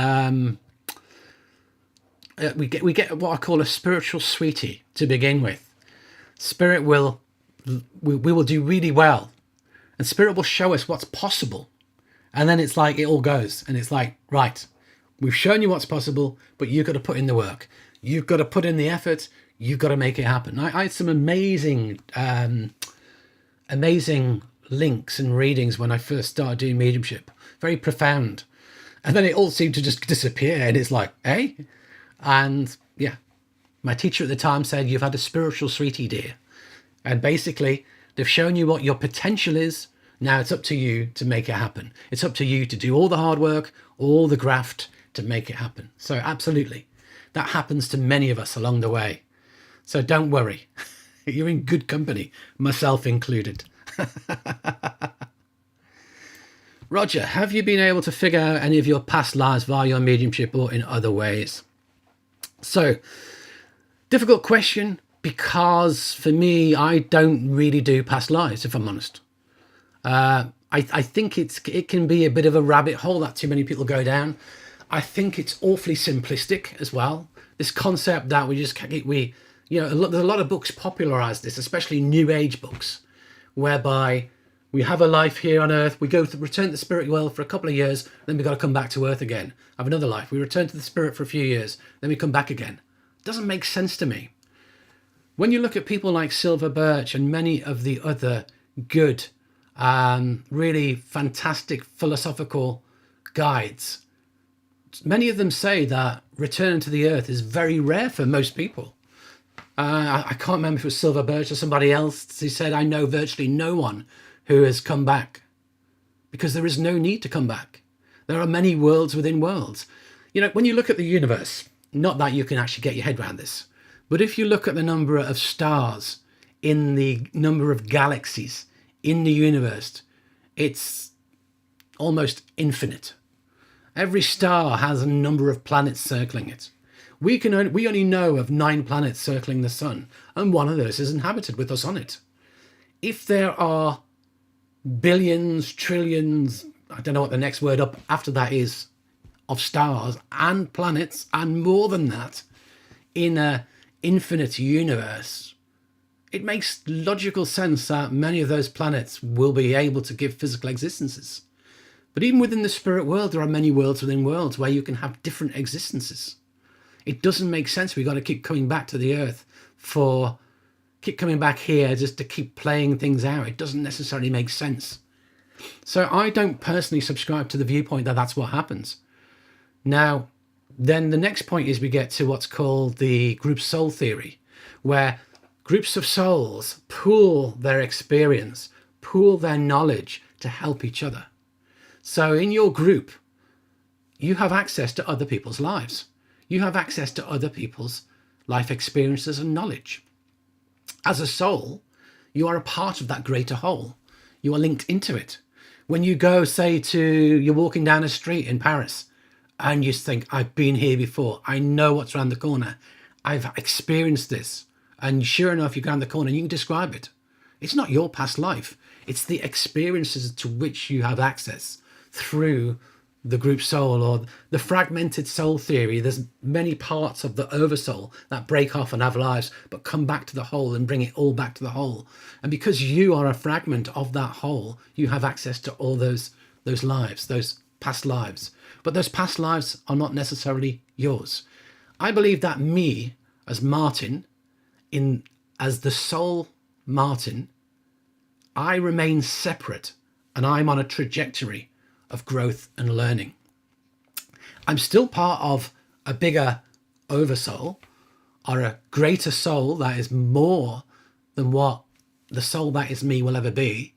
we get what I call a spiritual sweetie to begin with. Spirit we will do really well, and Spirit will show us what's possible, and then it's like it all goes, and it's like, right, we've shown you what's possible, but you've got to put in the work, you've got to put in the effort, you've got to make it happen. I had some amazing links and readings when I first started doing mediumship, very profound, and then it all seemed to just disappear, and it's like, hey. And yeah, my teacher at the time said, you've had a spiritual sweetie, dear. And basically, they've shown you what your potential is. Now it's up to you to make it happen. It's up to you to do all the hard work, all the graft to make it happen. So absolutely, that happens to many of us along the way. So don't worry. You're in good company, myself included. Roger, have you been able to figure out any of your past lives via your mediumship or in other ways? So, difficult question, because for me, I don't really do past lives, if I'm honest. I think it can be a bit of a rabbit hole that too many people go down. I think it's awfully simplistic as well. This concept that there's a lot of books popularized this, especially New Age books, whereby we have a life here on Earth, we return to the spirit world for a couple of years, then we've got to come back to Earth again. Have another life. We return to the spirit for a few years, then we come back again. It doesn't make sense to me. When you look at people like Silver Birch and many of the other good, really fantastic philosophical guides, many of them say that return to the Earth is very rare for most people. I can't remember if it was Silver Birch or somebody else. He said, I know virtually no one who has come back, because there is no need to come back. There are many worlds within worlds. When you look at the universe, not that you can actually get your head around this, but if you look at the number of stars in the number of galaxies in the universe, it's almost infinite. Every star has a number of planets circling it. We only know of 9 planets circling the sun, and one of those is inhabited with us on it. If there are billions, trillions, I don't know what the next word up after that is, of stars and planets and more than that in a infinite universe, it makes logical sense that many of those planets will be able to give physical existences. But even within the spirit world, there are many worlds within worlds where you can have different existences. It doesn't make sense. We've got to keep coming back to the earth keep coming back here just to keep playing things out. It doesn't necessarily make sense. So I don't personally subscribe to the viewpoint that that's what happens. Now, then the next point is we get to what's called the group soul theory, where groups of souls pool their experience, pool their knowledge to help each other. So in your group, you have access to other people's lives. You have access to other people's life experiences and knowledge. As a soul, you are a part of that greater whole. You are linked into it. When you go, say, you're walking down a street in Paris and you think, I've been here before. I know what's around the corner. I've experienced this. And sure enough, you go around the corner and you can describe it. It's not your past life. It's the experiences to which you have access through the group soul or the fragmented soul theory. There's many parts of the oversoul that break off and have lives, but come back to the whole and bring it all back to the whole. And because you are a fragment of that whole, you have access to all those lives, those past lives. But those past lives are not necessarily yours. I believe that me as Martin, as the soul Martin, I remain separate and I'm on a trajectory of growth and learning. I'm still part of a bigger oversoul or a greater soul that is more than what the soul that is me will ever be.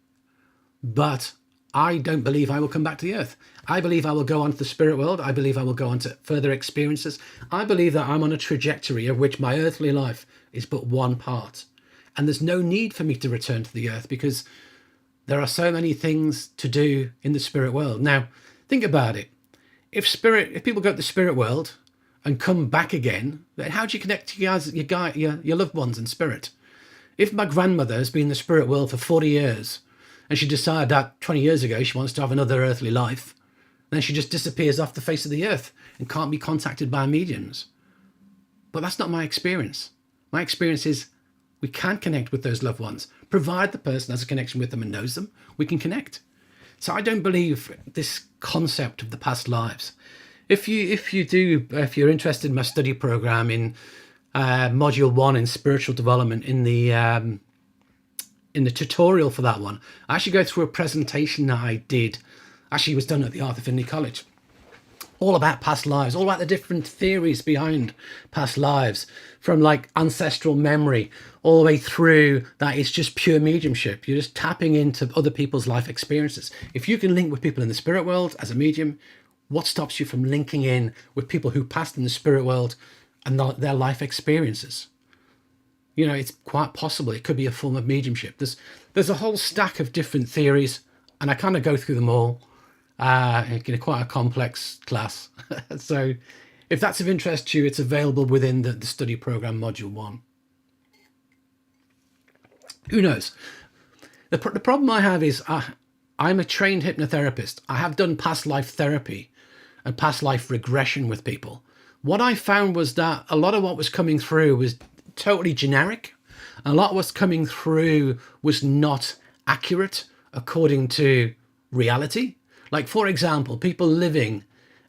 But I don't believe I will come back to the earth. I believe I will go on to the spirit world. I believe I will go on to further experiences. I believe that I'm on a trajectory of which my earthly life is but one part. And there's no need for me to return to the earth because there are so many things to do in the spirit world. Now, think about it. If people go to the spirit world and come back again, then how do you connect to your loved ones in spirit? If my grandmother has been in the spirit world for 40 years and she decided that 20 years ago she wants to have another earthly life, then she just disappears off the face of the earth and can't be contacted by mediums. But that's not my experience. My experience is we can connect with those loved ones, provided the person has a connection with them and knows them, we can connect. So I don't believe this concept of the past lives. If you're interested in my study program in module 1 in spiritual development, in the tutorial for that one, I actually go through a presentation that I did. Actually, it was done at the Arthur Findlay College. All about past lives, all about the different theories behind past lives, from like ancestral memory all the way through that it's just pure mediumship. You're just tapping into other people's life experiences. If you can link with people in the spirit world as a medium, what stops you from linking in with people who passed in the spirit world and their life experiences? You know, it's quite possible it could be a form of mediumship. There's a whole stack of different theories, and I kind of go through them all. Quite a complex class. So if that's of interest to you, it's available within the study program module 1. Who knows? The problem I have is I'm a trained hypnotherapist. I have done past life therapy and past life regression with people. What I found was that a lot of what was coming through was totally generic. A lot of what's coming through was not accurate according to reality. Like, for example, people living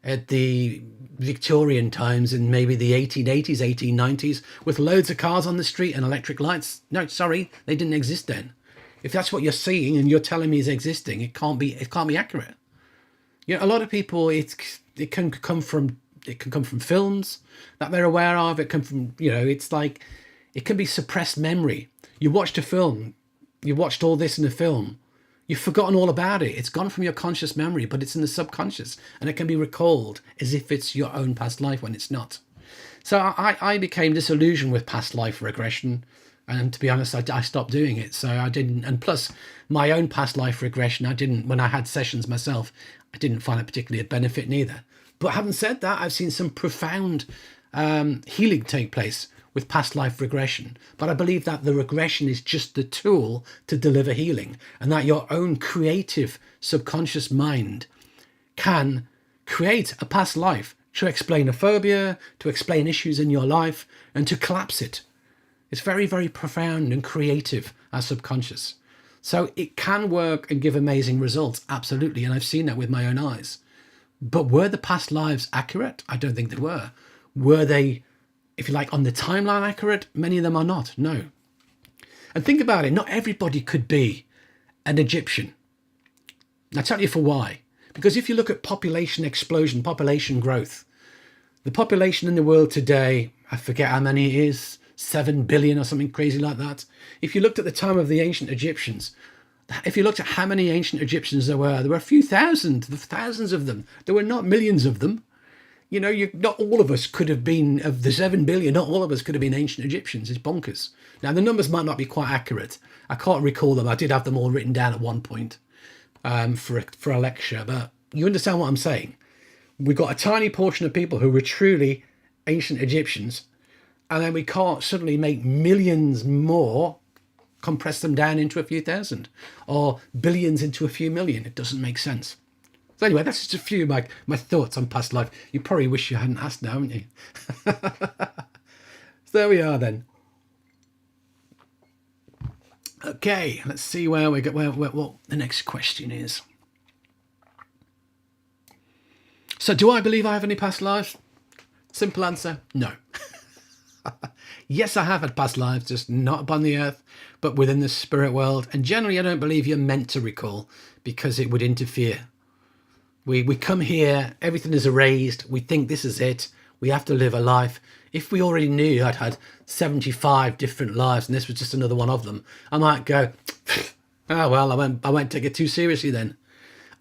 at the Victorian times in maybe the 1880s, 1890s, with loads of cars on the street and electric lights. No, sorry, they didn't exist then. If that's what you're seeing and you're telling me is existing, it can't be accurate. You know, a lot of people, it can come from films that they're aware of. It can from, it's like, it can be suppressed memory. You watched a film, you watched all this in a film. You've forgotten all about it. It's gone from your conscious memory, but it's in the subconscious, and it can be recalled as if it's your own past life when it's not. So I became disillusioned with past life regression, and to be honest, I stopped doing it. So I didn't, and plus my own past life regression, when I had sessions myself, I didn't find it particularly a benefit neither. But having said that, I've seen some profound healing take place with past life regression, but I believe that the regression is just the tool to deliver healing, and that your own creative subconscious mind can create a past life to explain a phobia, to explain issues in your life, and to collapse it. It's very, very profound and creative, our subconscious. So it can work and give amazing results, absolutely, and I've seen that with my own eyes. But were the past lives accurate? I don't think they were. Were they, if you like, on the timeline accurate? Many of them are not, no. And think about it, not everybody could be an Egyptian. I'll tell you for why. Because if you look at population explosion, population growth, the population in the world today, I forget how many it is, 7 billion or something crazy like that. If you looked at the time of the ancient Egyptians, if you looked at how many ancient Egyptians there were a few thousand, thousands of them. There were not millions of them. You know, not all of us could have been, of the 7 billion, not all of us could have been ancient Egyptians. It's bonkers. Now, the numbers might not be quite accurate. I can't recall them. I did have them all written down at one point for a lecture, but you understand what I'm saying. We've got a tiny portion of people who were truly ancient Egyptians, and then we can't suddenly make millions more, compress them down into a few thousand, or billions into a few million. It doesn't make sense. So anyway, that's just a few of my thoughts on past life. You probably wish you hadn't asked now, haven't you? So there we are then. Okay, let's see where we go. What the next question is. So do I believe I have any past lives? Simple answer, no. Yes, I have had past lives, just not upon the earth, but within the spirit world. And generally, I don't believe you're meant to recall, because it would interfere. We come here, everything is erased. We think this is it. We have to live a life. If we already knew I'd had 75 different lives and this was just another one of them, I might go, oh, well, I won't take it too seriously then.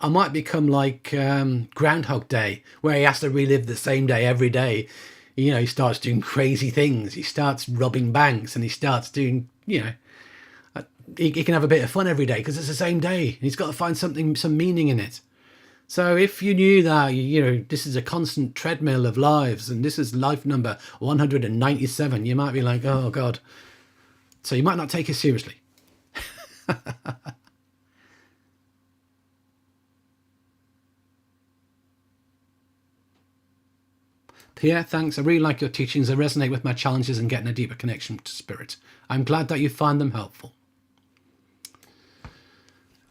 I might become like Groundhog Day, where he has to relive the same day every day. You know, he starts doing crazy things. He starts robbing banks, and he starts doing, you know, he can have a bit of fun every day because it's the same day. He's got to find something, some meaning in it. So if you knew that, you know, this is a constant treadmill of lives, and this is life number 197, you might be like, oh God. So you might not take it seriously. Pierre, thanks. I really like your teachings. They resonate with my challenges in getting a deeper connection to spirit. I'm glad that you find them helpful.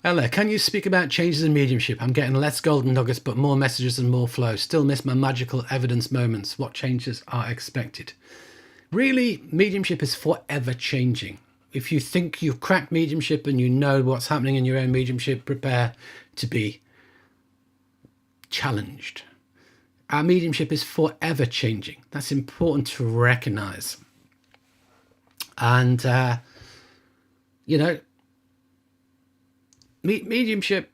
Ella, can you speak about changes in mediumship? I'm getting less golden nuggets, but more messages and more flow. Still miss my magical evidence moments. What changes are expected? Really, mediumship is forever changing. If you think you've cracked mediumship and you know what's happening in your own mediumship, prepare to be challenged. Our mediumship is forever changing. That's important to recognize. And, you know, mediumship,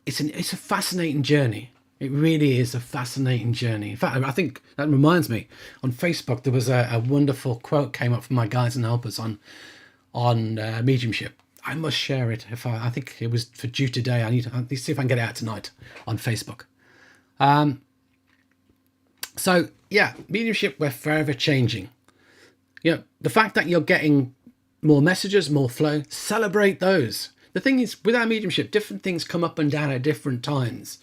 it's a fascinating journey. It really is a fascinating journey. In fact, I think that reminds me, on Facebook, there was a wonderful quote came up from my guides and helpers on mediumship. I must share it. I think it was for due today. I need to see if I can get it out tonight on Facebook. So yeah, mediumship, we're forever changing. You know, the fact that you're getting more messages, more flow, celebrate those. The thing is, with our mediumship, different things come up and down at different times.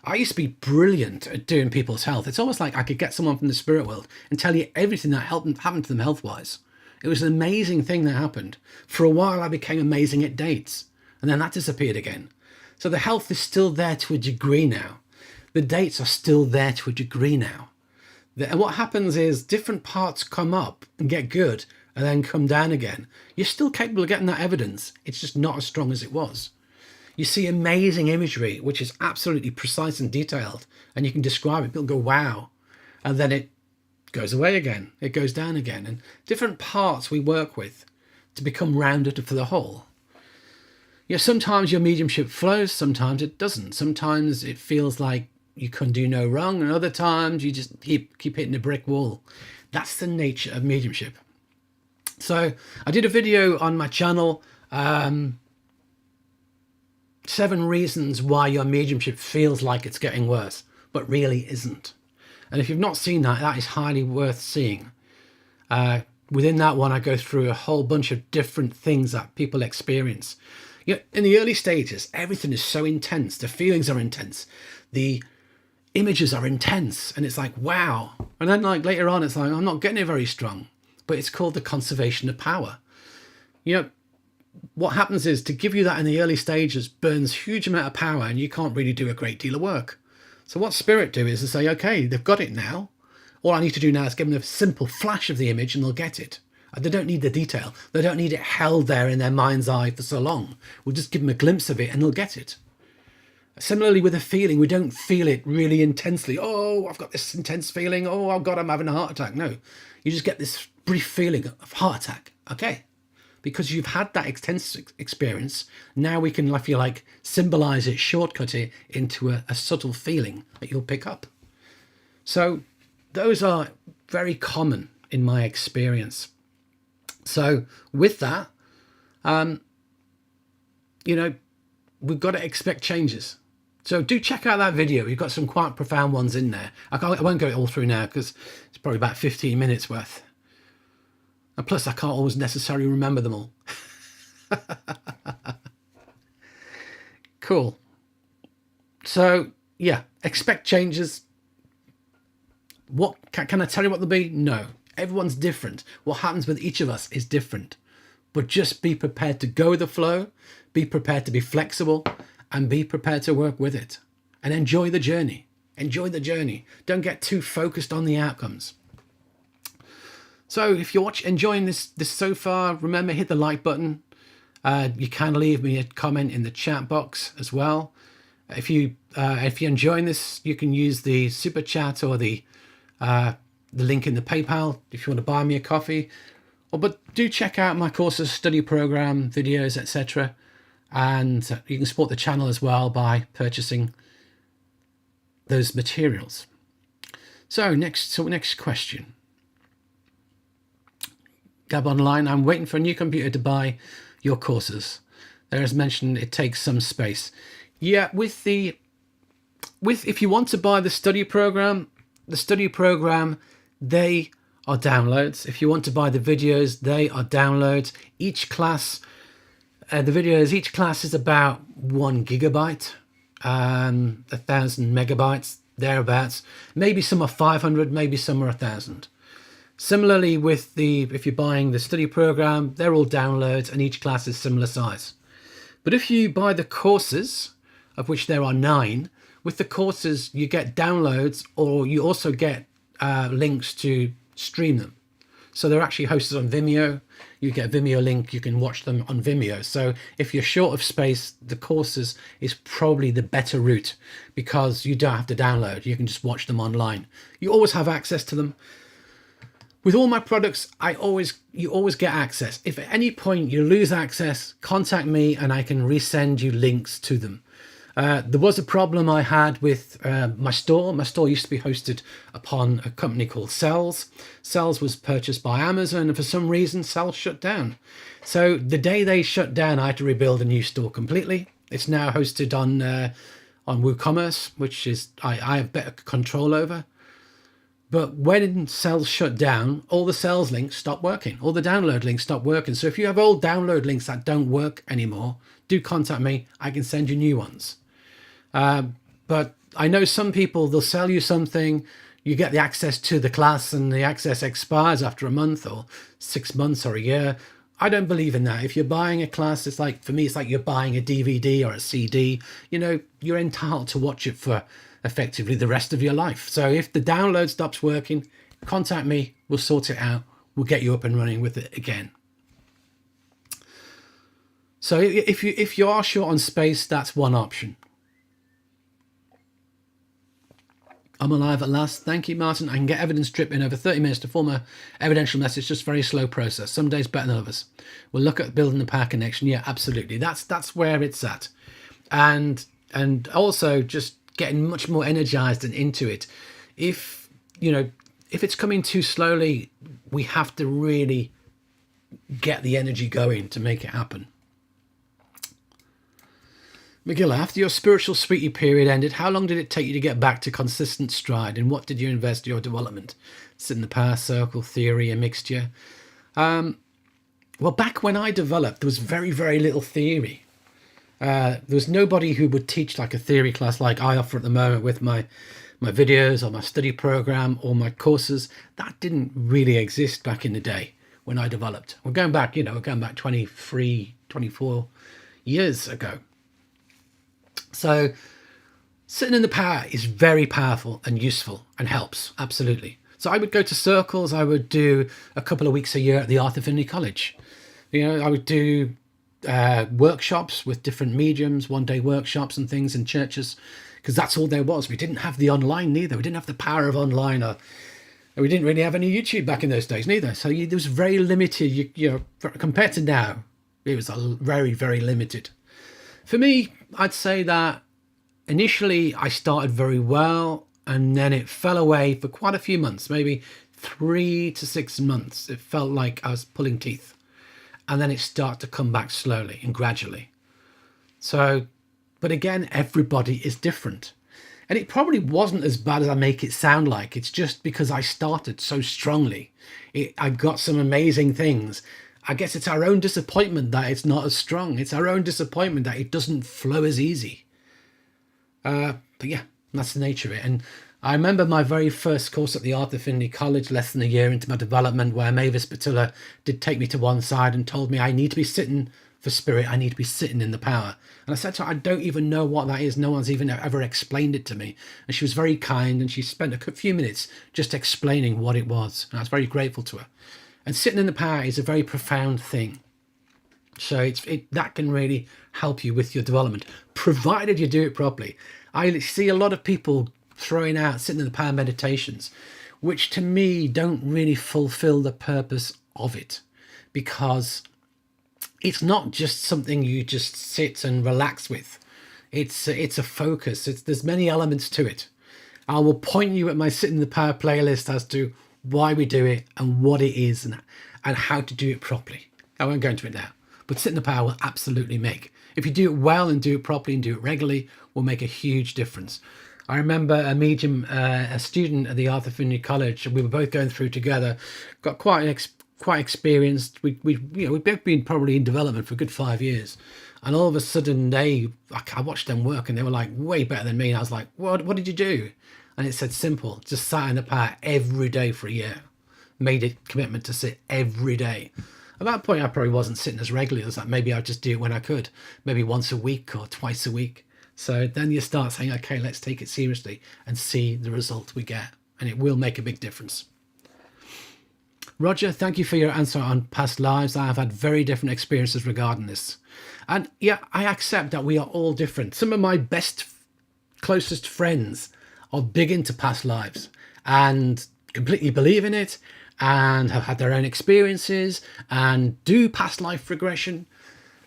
I used to be brilliant at doing people's health. It's almost like I could get someone from the spirit world and tell you everything that happened to them health-wise. It was an amazing thing that happened. For a while, I became amazing at dates, and then that disappeared again. So the health is still there to a degree now. The dates are still there to a degree now. And what happens is different parts come up and get good and then come down again. You're still capable of getting that evidence. It's just not as strong as it was. You see amazing imagery, which is absolutely precise and detailed, and you can describe it. People go, wow. And then it goes away again. It goes down again. And different parts we work with to become rounded for the whole. Yeah, sometimes your mediumship flows, sometimes it doesn't. Sometimes it feels like you can do no wrong, and other times you just keep hitting a brick wall. That's the nature of mediumship. So I did a video on my channel, 7 reasons why your mediumship feels like it's getting worse, but really isn't. And if you've not seen that, that is highly worth seeing. Within that one, I go through a whole bunch of different things that people experience. In the early stages, everything is so intense. The feelings are intense. The images are intense. And it's like, wow. And then like later on, it's like, I'm not getting it very strong. But it's called the conservation of power. What happens is, to give you that in the early stages burns huge amount of power, and you can't really do a great deal of work. So what Spirit do is to say, okay, they've got it now. All I need to do now is give them a simple flash of the image and they'll get it. They don't need the detail. They don't need it held there in their mind's eye for so long. We'll just give them a glimpse of it and they'll get it. Similarly with a feeling, we don't feel it really intensely. Oh, I've got this intense feeling. Oh God, I'm having a heart attack. No, you just get this brief feeling of heart attack. Okay. Because you've had that intense experience, now we can, if you like, symbolize it, shortcut it into a subtle feeling that you'll pick up. So those are very common in my experience. So with that, we've got to expect changes. So do check out that video. You've got some quite profound ones in there. I won't go all through now because it's probably about 15 minutes worth. And plus, I can't always necessarily remember them all. Cool. So, yeah, expect changes. What can I tell you what they'll be? No. Everyone's different. What happens with each of us is different. But just be prepared to go with the flow, be prepared to be flexible, and be prepared to work with it. And enjoy the journey. Enjoy the journey. Don't get too focused on the outcomes. So if you're enjoying this so far, remember, hit the like button. You can leave me a comment in the chat box as well. If you're enjoying this, you can use the super chat or the link in the PayPal if you want to buy me a coffee. But do check out my courses, study program, videos, etc. And you can support the channel as well by purchasing those materials. So next question. Gab Online, I'm waiting for a new computer to buy your courses. There is mentioned it takes some space. Yeah, if you want to buy the study program, they are downloads. If you want to buy the videos, they are downloads. Each class is about 1 gigabyte, 1,000 megabytes, thereabouts. Maybe some are 500, maybe some are 1,000. Similarly, if you're buying the study program, they're all downloads and each class is similar size. But if you buy the courses, of which there are 9, with the courses you get downloads, or you also get links to stream them. So they're actually hosted on Vimeo. You get a Vimeo link, you can watch them on Vimeo. So if you're short of space, the courses is probably the better route because you don't have to download. You can just watch them online. You always have access to them. With all my products, you always get access. If at any point you lose access, contact me and I can resend you links to them. There was a problem I had with my store. My store used to be hosted upon a company called Cells. Cells was purchased by Amazon, and for some reason, Cells shut down. So the day they shut down, I had to rebuild a new store completely. It's now hosted on WooCommerce, which is I have better control over. But when Cells shut down, all the Cells links stopped working. All the download links stopped working. So if you have old download links that don't work anymore, do contact me. I can send you new ones. But I know some people, they'll sell you something, you get the access to the class and the access expires after a month or 6 months or a year. I don't believe in that. If you're buying a class, it's like, for me, it's like you're buying a DVD or a CD. You're entitled to watch it for effectively the rest of your life. So if the download stops working, contact me, we'll sort it out. We'll get you up and running with it again. So if you are short on space, that's one option. I'm alive at last. Thank you, Martin. I can get evidence drip in over 30 minutes to form a evidential message. Just very slow process. Some days better than others. We'll look at building the power connection. Yeah, absolutely. That's where it's at. And also just getting much more energized and into it. If it's coming too slowly, we have to really get the energy going to make it happen. McGill, after your spiritual sweetie period ended, how long did it take you to get back to consistent stride? And what did you invest your development? Sit in the power circle, theory, a mixture? Well, back when I developed, there was very, very little theory. There was nobody who would teach like a theory class like I offer at the moment with my videos or my study program or my courses. That didn't really exist back in the day when I developed. We're going back, we're going back 23, 24 years ago. So sitting in the power is very powerful and useful and helps, absolutely. So I would go to circles. I would do a couple of weeks a year at the Arthur Findlay College. I would do workshops with different mediums, one-day workshops and things in churches, because that's all there was. We didn't have the online neither. We didn't have the power of online, or we didn't really have any YouTube back in those days neither. So there was very limited, compared to now, it was very, very limited. For me, I'd say that initially I started very well, and then it fell away for quite a few months, maybe 3 to 6 months. It felt like I was pulling teeth. And then it started to come back slowly and gradually. So, but again, everybody is different. And it probably wasn't as bad as I make it sound like. It's just because I started so strongly. I've got some amazing things. I guess it's our own disappointment that it's not as strong. It's our own disappointment that it doesn't flow as easy. But yeah, that's the nature of it. And I remember my very first course at the Arthur Findlay College, less than a year into my development, where Mavis Patilla did take me to one side and told me I need to be sitting for spirit. I need to be sitting in the power. And I said to her, I don't even know what that is. No one's even ever explained it to me. And she was very kind, and she spent a few minutes just explaining what it was. And I was very grateful to her. And sitting in the power is a very profound thing. So that can really help you with your development, provided you do it properly. I see a lot of people throwing out sitting in the power meditations, which to me don't really fulfill the purpose of it, because it's not just something you just sit and relax with. It's a focus. There's many elements to it. I will point you at my Sit in the Power playlist as to why we do it and what it is and how to do it properly. I won't go into it now, but Sit in the Power will absolutely make. If you do it well and do it properly and do it regularly, will make a huge difference. I remember a student at the Arthur Findlay College, we were both going through together, got quite experienced. We've both been probably in development for a good 5 years. And all of a sudden I watched them work and they were like way better than me. And I was like, what did you do? And it said simple, just sat in the power every day for a year. Made a commitment to sit every day. At that point, I probably wasn't sitting as regularly as that. Maybe I'd just do it when I could, maybe once a week or twice a week. So then you start saying, okay, let's take it seriously and see the result we get. And it will make a big difference. Roger, thank you for your answer on past lives. I have had very different experiences regarding this. And yeah, I accept that we are all different. Some of my best, closest friends are big into past lives and completely believe in it and have had their own experiences and do past life regression.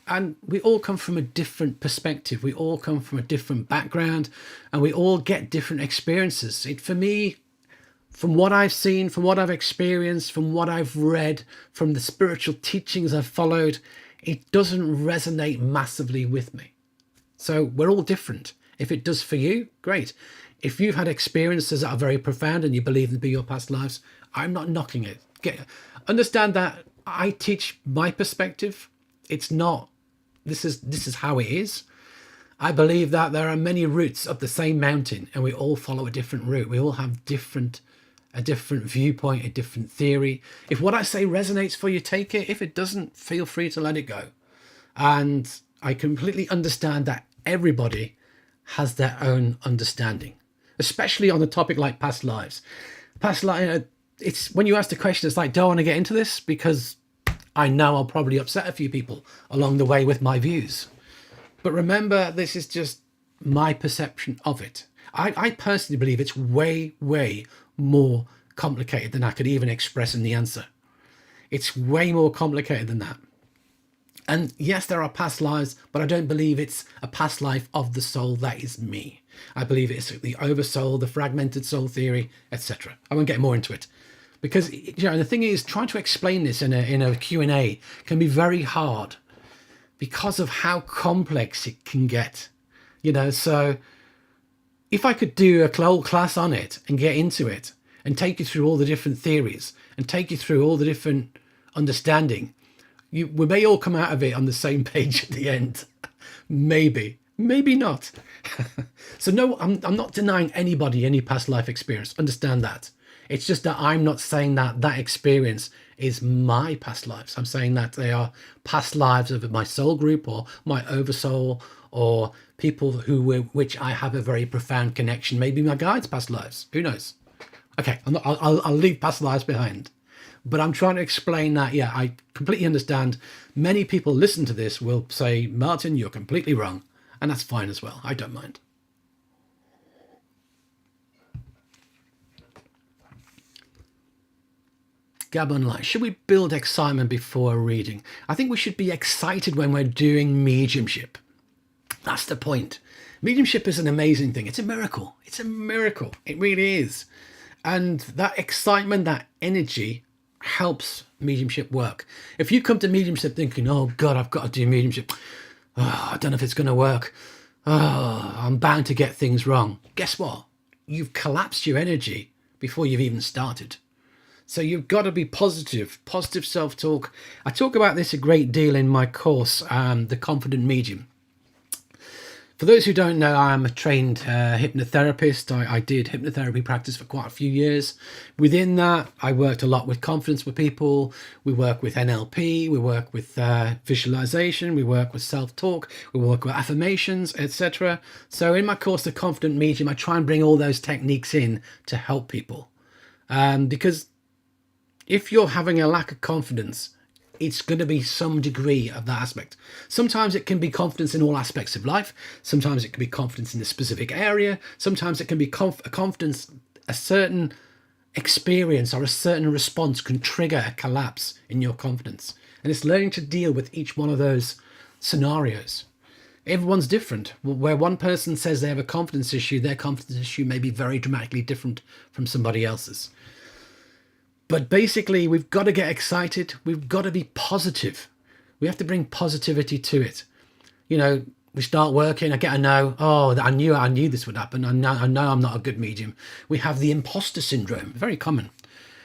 And we all come from a different perspective. We all come from a different background and we all get different experiences. For me, from what I've seen, from what I've experienced, from what I've read, from the spiritual teachings I've followed, it doesn't resonate massively with me. So we're all different. If it does for you, great. If you've had experiences that are very profound and you believe them to be your past lives, I'm not knocking it. Understand that I teach my perspective. It's not, this is how it is. I believe that there are many routes up the same mountain and we all follow a different route. We all have a different viewpoint, a different theory. If what I say resonates for you, take it. If it doesn't, feel free to let it go. And I completely understand that everybody has their own understanding, especially on a topic like past lives. Past life, it's when you ask the question, it's like, do I want to get into this? Because I know I'll probably upset a few people along the way with my views. But remember, this is just my perception of it. I personally believe it's way, way more complicated than I could even express in the answer. It's way more complicated than that. And yes, there are past lives, but I don't believe it's a past life of the soul that is me. I believe it's the oversoul, the fragmented soul theory, etc. I won't get more into it. Because the thing is, trying to explain this in a Q&A can be very hard because of how complex it can get. So if I could do a whole class on it and get into it and take you through all the different theories and take you through all the different understanding, we may all come out of it on the same page at the end. Maybe not. So no, I'm not denying anybody any past life experience. Understand that. It's just that I'm not saying that that experience is my past lives. I'm saying that they are past lives of my soul group or my oversoul or people which I have a very profound connection. Maybe my guides' past lives. Who knows? Okay, I'll leave past lives behind. But I'm trying to explain that, yeah, I completely understand. Many people listen to this will say, Martin, you're completely wrong. And that's fine as well. I don't mind. Gab Online, should we build excitement before a reading? I think we should be excited when we're doing mediumship. That's the point. Mediumship is an amazing thing. It's a miracle. It's a miracle. It really is. And that excitement, that energy helps mediumship work. If you come to mediumship thinking, oh God, I've got to do mediumship. Oh, I don't know if it's going to work. Oh, I'm bound to get things wrong. Guess what? You've collapsed your energy before you've even started. So you've got to be positive self-talk. I talk about this a great deal in my course, The Confident Medium. For those who don't know, I'm a trained hypnotherapist. I did hypnotherapy practice for quite a few years. Within that, I worked a lot with confidence with people. We work with NLP, we work with visualization, we work with self-talk, we work with affirmations, etc. So in my course, The Confident Medium, I try and bring all those techniques in to help people. Because if you're having a lack of confidence, it's going to be some degree of that aspect. Sometimes it can be confidence in all aspects of life. Sometimes it can be confidence in a specific area. Sometimes it can be confidence, a certain experience or a certain response can trigger a collapse in your confidence. And it's learning to deal with each one of those scenarios. Everyone's different. Where one person says they have a confidence issue, their confidence issue may be very dramatically different from somebody else's. But basically, we've got to get excited. We've got to be positive. We have to bring positivity to it. We start working, I get a no. Oh, I knew this would happen. I know I'm not a good medium. We have the imposter syndrome, very common.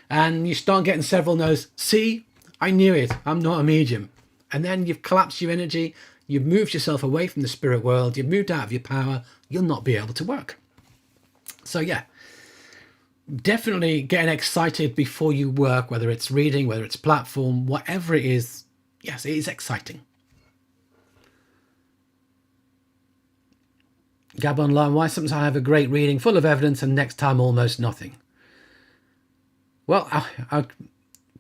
And you start getting several no's. See, I knew it. I'm not a medium. And then you've collapsed your energy. You've moved yourself away from the spirit world. You've moved out of your power. You'll not be able to work. So yeah. Definitely getting excited before you work, whether it's reading, whether it's platform, whatever it is. Yes, it is exciting. Gab Online, why sometimes I have a great reading full of evidence and next time almost nothing? Well, part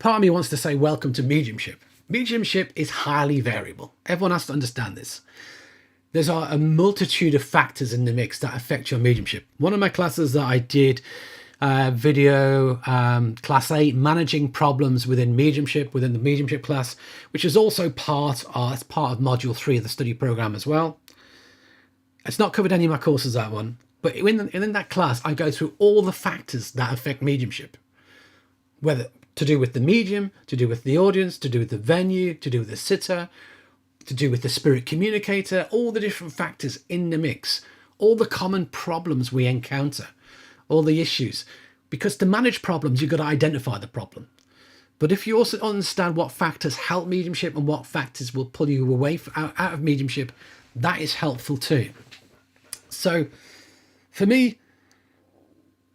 of me wants to say welcome to mediumship. Mediumship is highly variable. Everyone has to understand this. There's a multitude of factors in the mix that affect your mediumship. One of my classes that I did, video class 8, managing problems within the mediumship class, which is also part of module 3 of the study program as well. It's not covered any of my courses, that one, but in that class I go through all the factors that affect mediumship, whether to do with the medium, to do with the audience, to do with the venue, to do with the sitter, to do with the spirit communicator, all the different factors in the mix, all the common problems we encounter, all the issues. Because to manage problems, you've got to identify the problem. But if you also understand what factors help mediumship and what factors will pull you away out of mediumship, that is helpful too. So for me,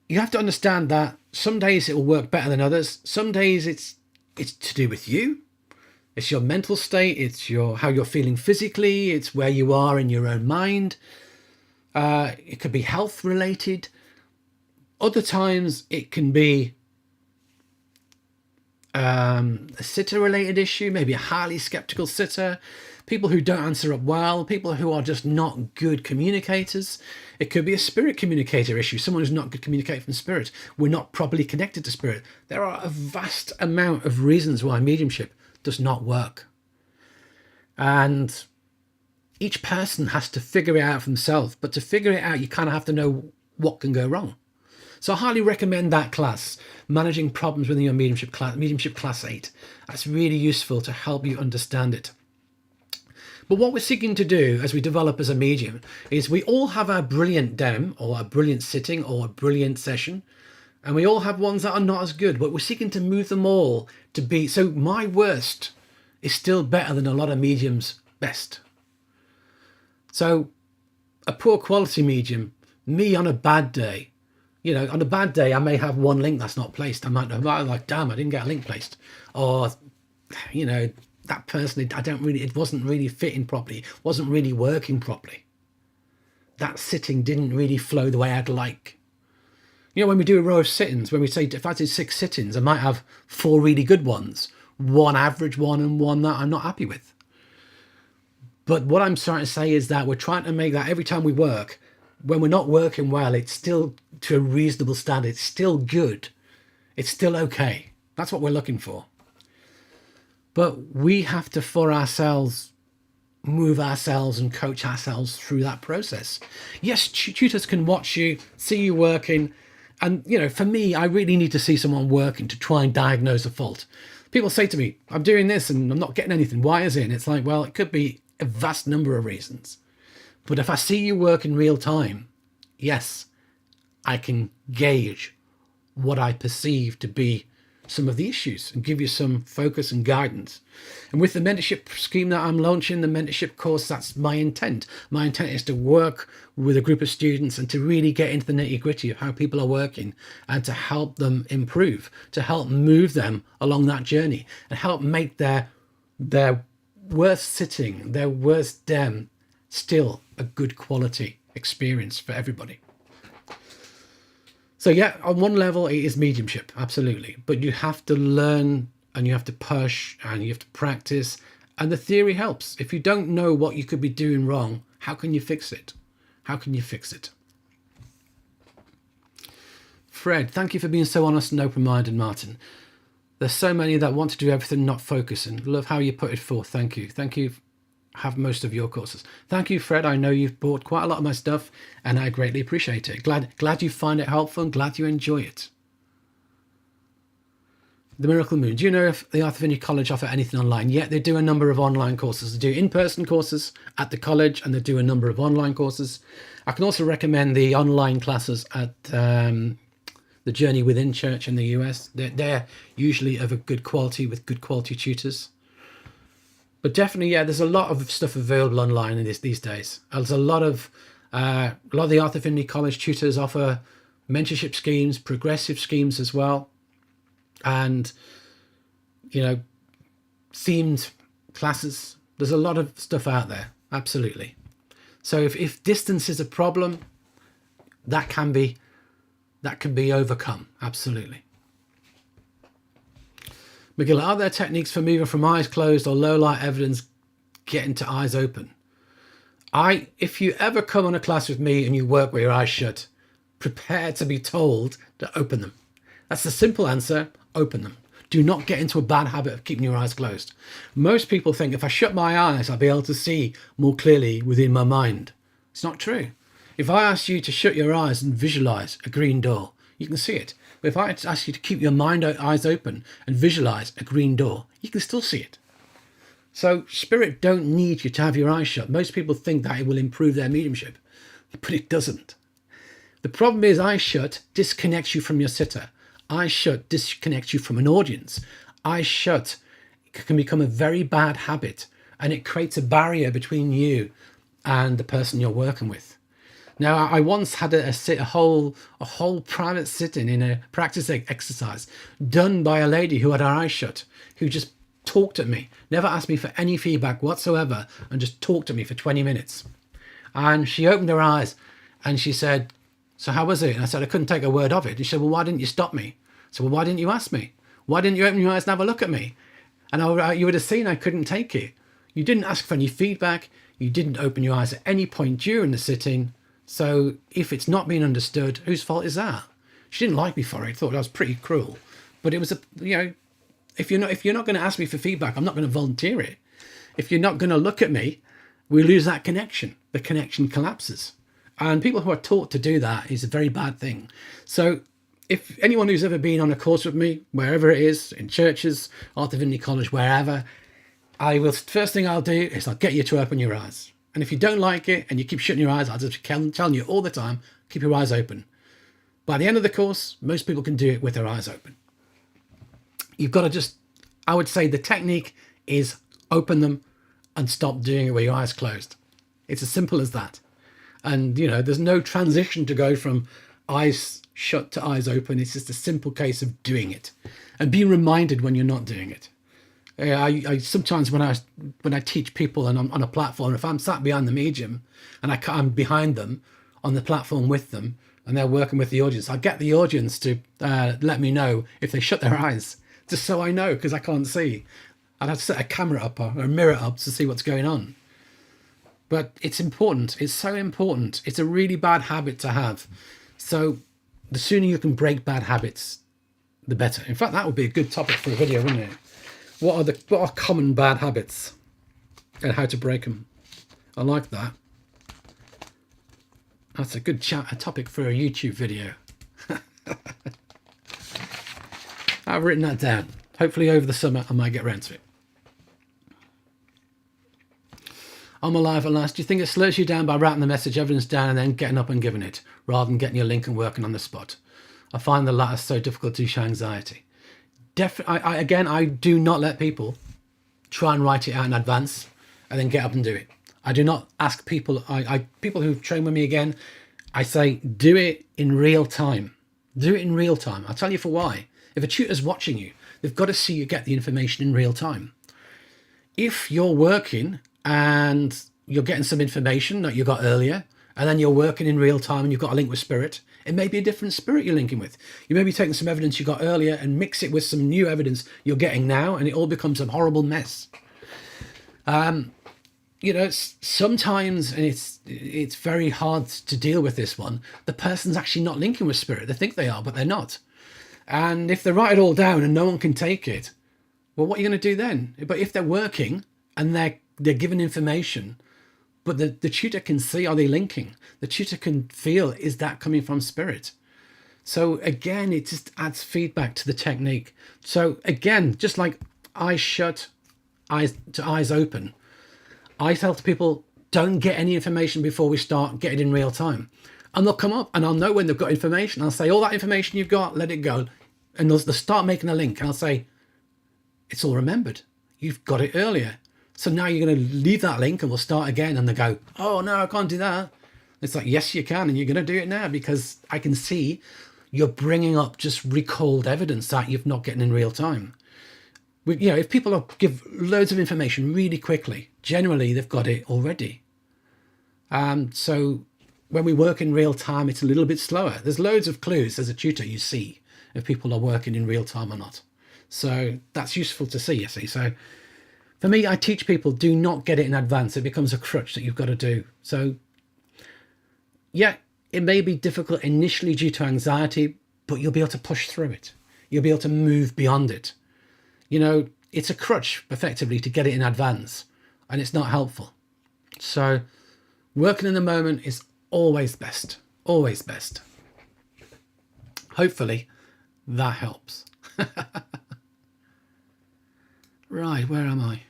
you have to understand that some days it will work better than others. Some days it's to do with you. It's your mental state. It's how you're feeling physically. It's where you are in your own mind. It could be health related. Other times it can be a sitter-related issue, maybe a highly skeptical sitter, people who don't answer up well, people who are just not good communicators. It could be a spirit communicator issue, someone who's not good communicator from spirit. We're not properly connected to spirit. There are a vast amount of reasons why mediumship does not work. And each person has to figure it out for themselves. But to figure it out, you kind of have to know what can go wrong. So I highly recommend that class, Managing Problems Within Your Mediumship Class 8. That's really useful to help you understand it. But what we're seeking to do as we develop as a medium is we all have our brilliant dem or a brilliant sitting or a brilliant session, and we all have ones that are not as good, but we're seeking to move them all to be, so my worst is still better than a lot of mediums' best. So a poor quality medium, me on a bad day, on a bad day, I may have one link that's not placed. I might be like, damn, I didn't get a link placed. Or, that person, it wasn't really fitting properly, wasn't really working properly. That sitting didn't really flow the way I'd like. When we do a row of sittings, when we say, if I do 6 sittings, I might have 4 really good ones, 1 average one, and 1 that I'm not happy with. But what I'm trying to say is that we're trying to make that every time we work, when we're not working well, it's still to a reasonable standard. It's still good. It's still okay. That's what we're looking for. But we have to, for ourselves, move ourselves and coach ourselves through that process. Yes, tutors can watch you, see you working. And, for me, I really need to see someone working to try and diagnose a fault. People say to me, I'm doing this and I'm not getting anything. Why is it? And it's like, well, it could be a vast number of reasons. But if I see you work in real time, yes, I can gauge what I perceive to be some of the issues and give you some focus and guidance. And with the mentorship scheme that I'm launching, the mentorship course, that's my intent. My intent is to work with a group of students and to really get into the nitty-gritty of how people are working and to help them improve, to help move them along that journey and help make their worst sitting, their worst dem still a good quality experience for everybody. So yeah, on one level, it is mediumship, absolutely. But you have to learn and you have to push and you have to practice. And the theory helps. If you don't know what you could be doing wrong, how can you fix it? How can you fix it? Fred, thank you for being so honest and open-minded, Martin. There's so many that want to do everything, not focusing. Love how you put it forth. Thank you. Thank you. Have most of your courses. Thank you, Fred. I know you've bought quite a lot of my stuff and I greatly appreciate it. Glad you find it helpful and glad you enjoy it. The Miracle Moon. Do you know if the Arthur Finney College offer anything online? Yeah, they do a number of online courses. They do in-person courses at the college and they do a number of online courses. I can also recommend the online classes at the Journey Within Church in the US. They're usually of a good quality with good quality tutors. But definitely, yeah, there's a lot of stuff available online in these days. There's a lot of the Arthur Finney College tutors offer mentorship schemes, progressive schemes as well. And, themed classes. There's a lot of stuff out there. Absolutely. So if distance is a problem, that can be overcome. Absolutely. McGill, are there techniques for moving from eyes closed or low light evidence getting to eyes open? If you ever come on a class with me and you work with your eyes shut, prepare to be told to open them. That's the simple answer. Open them. Do not get into a bad habit of keeping your eyes closed. Most people think if I shut my eyes, I'll be able to see more clearly within my mind. It's not true. If I ask you to shut your eyes and visualize a green door, you can see it. But if I ask you to keep your eyes open and visualize a green door, you can still see it. So spirit don't need you to have your eyes shut. Most people think that it will improve their mediumship, but it doesn't. The problem is eyes shut disconnects you from your sitter. Eyes shut disconnects you from an audience. Eyes shut can become a very bad habit and it creates a barrier between you and the person you're working with. Now, I once had a whole private sitting in a practice exercise done by a lady who had her eyes shut, who just talked at me, never asked me for any feedback whatsoever, and just talked to me for 20 minutes. And she opened her eyes and she said, "So how was it?" And I said, "I couldn't take a word of it." And she said, "Well, why didn't you stop me?" I said, "Well, why didn't you ask me? Why didn't you open your eyes and have a look at me?" And you would have seen I couldn't take it. You didn't ask for any feedback. You didn't open your eyes at any point during the sitting. So if it's not being understood, whose fault is that? She didn't like me for it. Thought I was pretty cruel. But it was if you're not going to ask me for feedback, I'm not going to volunteer it. If you're not going to look at me, we lose that connection. The connection collapses. And people who are taught to do that is a very bad thing. So if anyone who's ever been on a course with me, wherever it is, in churches, Arthur Finney College, wherever, First thing I'll do is I'll get you to open your eyes. And if you don't like it and you keep shutting your eyes, I'll just keep telling you all the time, keep your eyes open. By the end of the course, most people can do it with their eyes open. You've got to just, I would say the technique is open them and stop doing it with your eyes closed. It's as simple as that. And, you know, there's no transition to go from eyes shut to eyes open. It's just a simple case of doing it and being reminded when you're not doing it. I sometimes when I teach people and I'm on a platform, if I'm sat behind the medium and I'm behind them on the platform with them and they're working with the audience, I get the audience to let me know if they shut their eyes, just so I know, because I can't see. I'd have to set a camera up or a mirror up to see what's going on. But it's important. It's so important. It's a really bad habit to have. So the sooner you can break bad habits, the better. In fact, that would be a good topic for a video, wouldn't it? What are common bad habits and how to break them? I like that. That's a good topic for a YouTube video. I've written that down. Hopefully over the summer I might get around to it. I'm alive at last. Do you think it slows you down by writing the message evidence down and then getting up and giving it, rather than getting your link and working on the spot? I find the latter so difficult due to anxiety. I do not let people try and write it out in advance and then get up and do it. I do not ask people, people who train with me again, I say, do it in real time. Do it in real time. I'll tell you for why. If a tutor's watching you, they've got to see you get the information in real time. If you're working and you're getting some information that you got earlier, and then you're working in real time and you've got a link with spirit, it may be a different spirit you're linking with. You may be taking some evidence you got earlier and mix it with some new evidence you're getting now, and it all becomes a horrible mess. You know, sometimes, and it's very hard to deal with this one, the person's actually not linking with spirit. They think they are, but they're not. And if they write it all down and no one can take it, well, what are you going to do then? But if they're working and they're given information, but the tutor can see, are they linking? The tutor can feel, is that coming from spirit? So again, it just adds feedback to the technique. So again, just like eyes shut, eyes to eyes open, I tell to people, don't get any information before we start, get it in real time. And they'll come up and I'll know when they've got information. I'll say, all that information you've got, let it go. And they'll start making a link. And I'll say, it's all remembered. You've got it earlier. So now you're going to leave that link and we'll start again. And they go, oh, no, I can't do that. It's like, yes, you can. And you're going to do it now because I can see you're bringing up just recalled evidence that you've not getting in real time. You know, if people give loads of information really quickly, generally they've got it already. So when we work in real time, it's a little bit slower. There's loads of clues as a tutor you see if people are working in real time or not. So that's useful to see, you see. So for me, I teach people, do not get it in advance. It becomes a crutch that you've got to do. So yeah, it may be difficult initially due to anxiety, but you'll be able to push through it. You'll be able to move beyond it. You know, it's a crutch effectively to get it in advance, and it's not helpful. So working in the moment is always best, always best. Hopefully that helps. Right, where am I?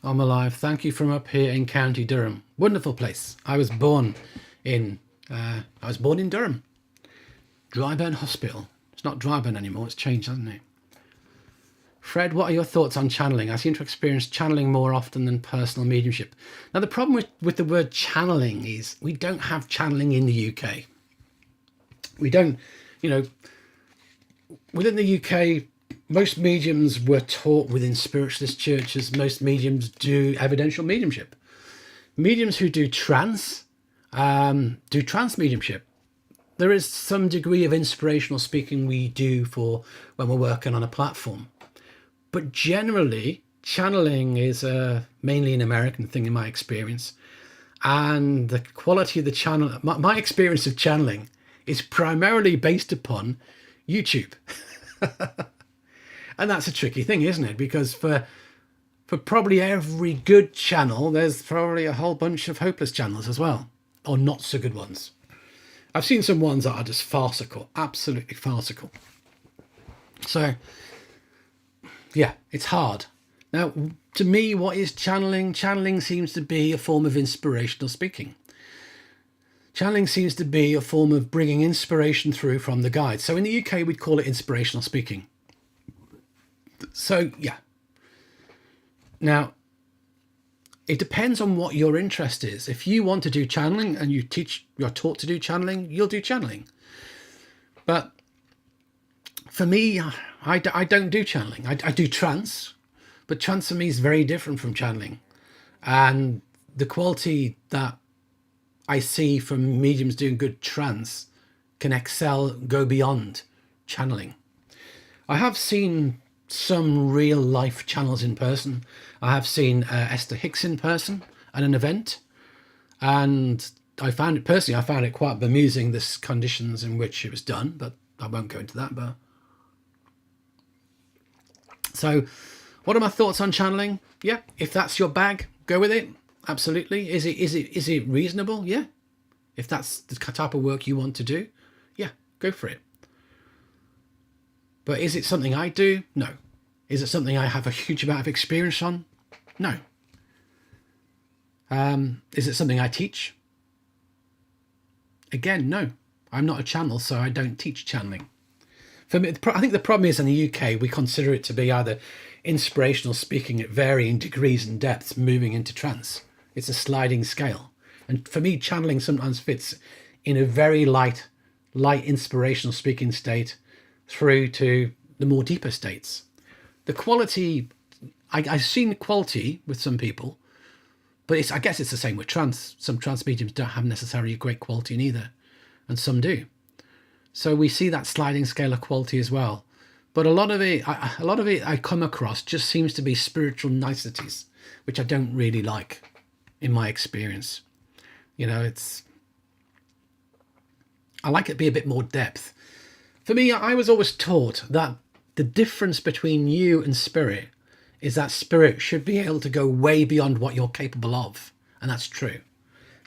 I'm alive. Thank you from up here in County Durham. Wonderful place. I was born in Durham. Dryburn Hospital. It's not Dryburn anymore. It's changed, hasn't it? Fred, what are your thoughts on channeling? I seem to experience channeling more often than personal mediumship. Now, the problem with the word channeling is we don't have channeling in the UK. We don't, you know, within the UK, most mediums were taught within spiritualist churches. Most mediums do evidential mediumship. Mediums who do trance mediumship. There is some degree of inspirational speaking we do for when we're working on a platform. But generally, channeling is mainly an American thing in my experience. And the quality of the channel, my experience of channeling is primarily based upon YouTube. And that's a tricky thing, isn't it? Because for probably every good channel, there's probably a whole bunch of hopeless channels as well, or not so good ones. I've seen some ones that are just farcical, absolutely farcical. So, yeah, it's hard. Now, to me, what is channeling? Channeling seems to be a form of inspirational speaking. Channeling seems to be a form of bringing inspiration through from the guides. So in the UK, we'd call it inspirational speaking. So, yeah. Now, it depends on what your interest is. If you want to do channeling and you're taught to do channeling, you'll do channeling. But for me, I don't do channeling. I do trance, but trance for me is very different from channeling. And the quality that I see from mediums doing good trance can excel, go beyond channeling. I have seen some real life channels in person. I have seen Esther Hicks in person at an event, and I found it quite bemusing, the conditions in which it was done, but I won't go into that. But so what are my thoughts on channeling? Yeah, if that's your bag, go with it. Absolutely. Is it reasonable? Yeah. If that's the type of work you want to do, yeah, go for it. But is it something I do? No. Is it something I have a huge amount of experience on? No. Is it something I teach? Again, no. I'm not a channel, so I don't teach channeling. For me, I think the problem is in the UK, we consider it to be either inspirational speaking at varying degrees and depths, moving into trance. It's a sliding scale. And for me, channeling sometimes fits in a very light inspirational speaking state through to the more deeper states. The quality, I've seen quality with some people, but I guess it's the same with trance. Some trance mediums don't have necessarily great quality in either, and some do. So we see that sliding scale of quality as well. But a lot of it I come across just seems to be spiritual niceties, which I don't really like in my experience. You know, I like it to be a bit more depth. For me, I was always taught that the difference between you and spirit is that spirit should be able to go way beyond what you're capable of. And that's true.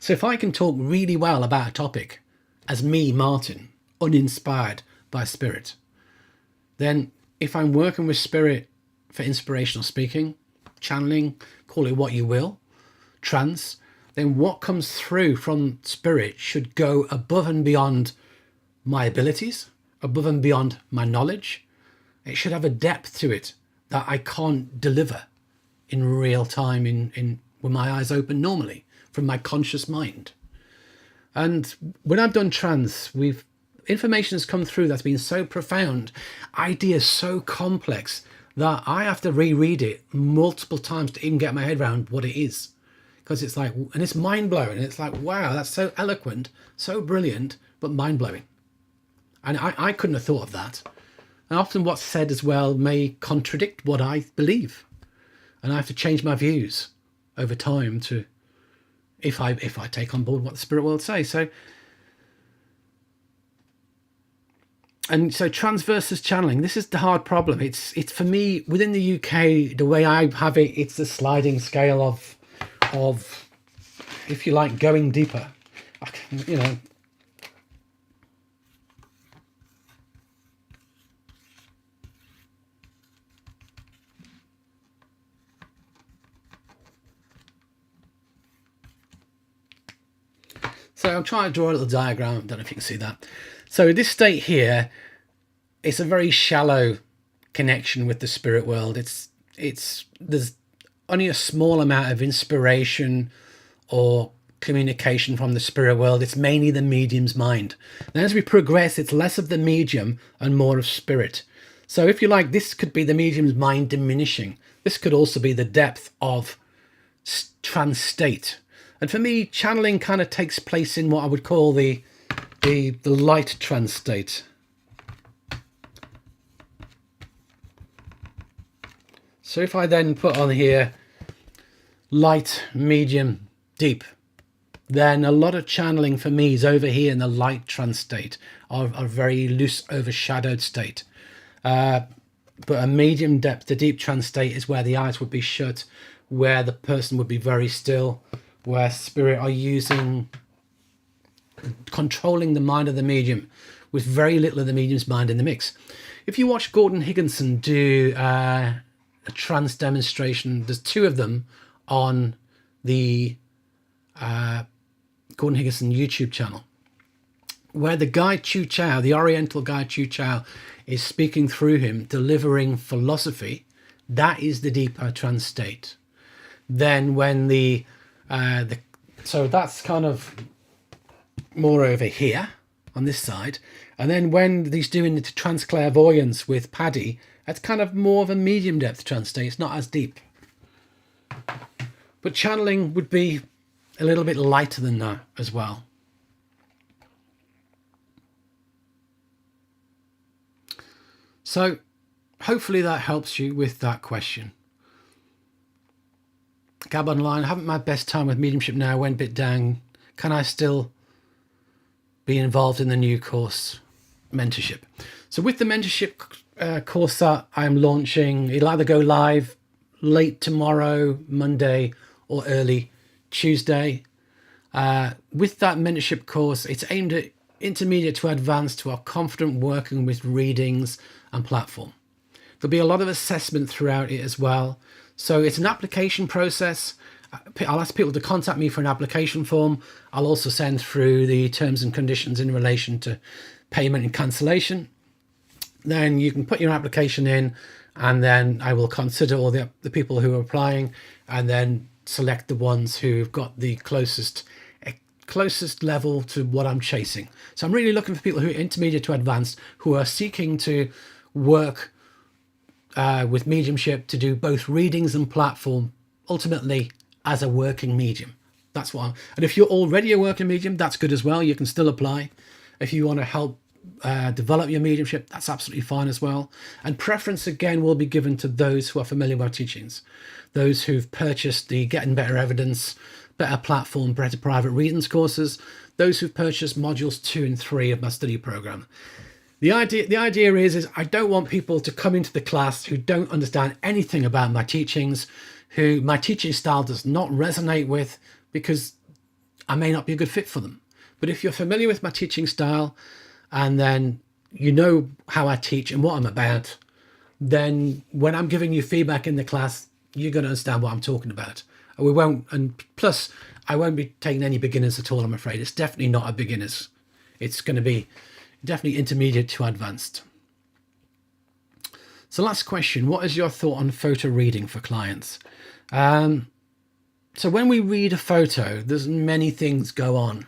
So if I can talk really well about a topic as me, Martin, uninspired by spirit, then if I'm working with spirit for inspirational speaking, channeling, call it what you will, trance, then what comes through from spirit should go above and beyond my abilities, above and beyond my knowledge. It should have a depth to it that I can't deliver in real time with my eyes open normally from my conscious mind. And when I've done trance, information has come through that's been so profound, ideas so complex that I have to reread it multiple times to even get my head around what it is. Because it's like, and it's mind-blowing. It's like, wow, that's so eloquent, so brilliant, but mind-blowing. And I couldn't have thought of that. And often what's said as well may contradict what I believe. And I have to change my views over time to, if I take on board what the spirit world say. So trance versus channeling, this is the hard problem. It's for me, within the UK, the way I have it, it's the sliding scale of, if you like, going deeper, you know. So I'm trying to draw a little diagram. I don't know if you can see that. So this state here, it's a very shallow connection with the spirit world. There's only a small amount of inspiration or communication from the spirit world. It's mainly the medium's mind. And as we progress, it's less of the medium and more of spirit. So if you like, this could be the medium's mind diminishing. This could also be the depth of trance state. And for me, channeling kind of takes place in what I would call the light trance state. So if I then put on here light, medium, deep, then a lot of channeling for me is over here in the light trance state, or a very loose, overshadowed state. But a medium depth to deep trance state is where the eyes would be shut, where the person would be very still, where spirit are using controlling the mind of the medium with very little of the medium's mind in the mix. If you watch Gordon Higginson do a trance demonstration, there's 2 of them on the Gordon Higginson YouTube channel, where the guy Chu Chow, the Oriental guy Chu Chow, is speaking through him, delivering philosophy. That is the deeper trance state. Then when so that's kind of more over here on this side. And then when he's doing the trance clairvoyance with Paddy, that's kind of more of a medium depth trance state. It's not as deep. But channeling would be a little bit lighter than that as well. So hopefully that helps you with that question. Gab Online, I haven't my best time with mediumship now, went a bit down. Can I still be involved in the new course mentorship? So with the mentorship course that I'm launching, it'll either go live late tomorrow, Monday, or early Tuesday. With that mentorship course, it's aimed at intermediate to advanced who are confident working with readings and platform. There'll be a lot of assessment throughout it as well. So it's an application process. I'll ask people to contact me for an application form. I'll also send through the terms and conditions in relation to payment and cancellation. Then you can put your application in, and then I will consider all the people who are applying, and then select the ones who've got the closest level to what I'm chasing. So I'm really looking for people who are intermediate to advanced, who are seeking to work with mediumship, to do both readings and platform, ultimately as a working medium. That's what and if you're already a working medium, that's good as well. You can still apply. If you want to help develop your mediumship, that's absolutely fine as well. And preference again will be given to those who are familiar with our teachings, those who've purchased the Getting Better Evidence, Better Platform, Better Private Readings courses, those who've purchased modules 2 and 3 of my study program. The idea is I don't want people to come into the class who don't understand anything about my teachings, who my teaching style does not resonate with, because I may not be a good fit for them. But if you're familiar with my teaching style, and then you know how I teach and what I'm about, then when I'm giving you feedback in the class, you're going to understand what I'm talking about. And plus, I won't be taking any beginners at all, I'm afraid. It's definitely not a beginners. It's going to be definitely intermediate to advanced. So last question, what is your thought on photo reading for clients? So when we read a photo, there's many things go on.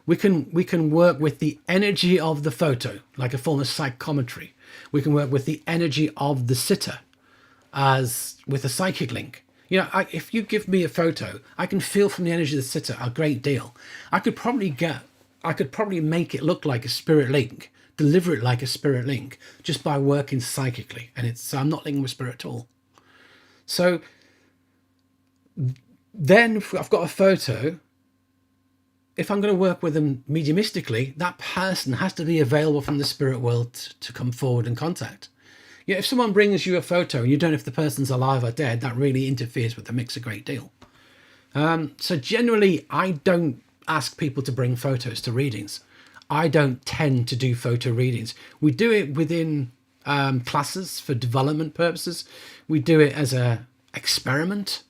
We can work with the energy of the photo, like a form of psychometry. We can work with the energy of the sitter, as with a psychic link. You know, if you give me a photo, I can feel from the energy of the sitter a great deal. I could probably make it look like a spirit link, deliver it like a spirit link, just by working psychically. And I'm not linking with spirit at all. So then if I've got a photo, if I'm going to work with them mediumistically, that person has to be available from the spirit world to come forward and contact. Yeah, if someone brings you a photo and you don't know if the person's alive or dead, that really interferes with the mix a great deal. So generally, I don't ask people to bring photos to readings. I don't tend to do photo readings. We do it within classes for development purposes. We do it as a experiment.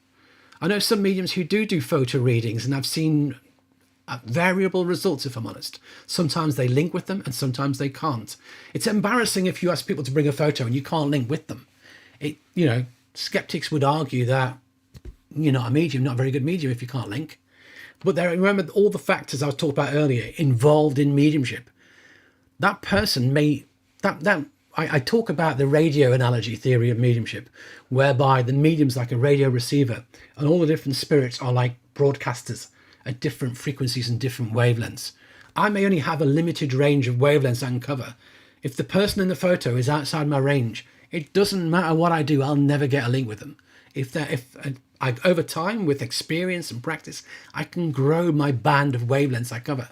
I know some mediums who do photo readings, and I've seen variable results, if I'm honest. Sometimes they link with them and sometimes they can't. It's embarrassing if you ask people to bring a photo and you can't link with them. Skeptics would argue that you're not a medium, not a very good medium if you can't link. But remember all the factors I was talking about earlier involved in mediumship. That person may, I talk about the radio analogy theory of mediumship, whereby the medium's like a radio receiver and all the different spirits are like broadcasters at different frequencies and different wavelengths. I may only have a limited range of wavelengths I can cover. If the person in the photo is outside my range, it doesn't matter what I do, I'll never get a link with them. Over time, with experience and practice, I can grow my band of wavelengths I cover.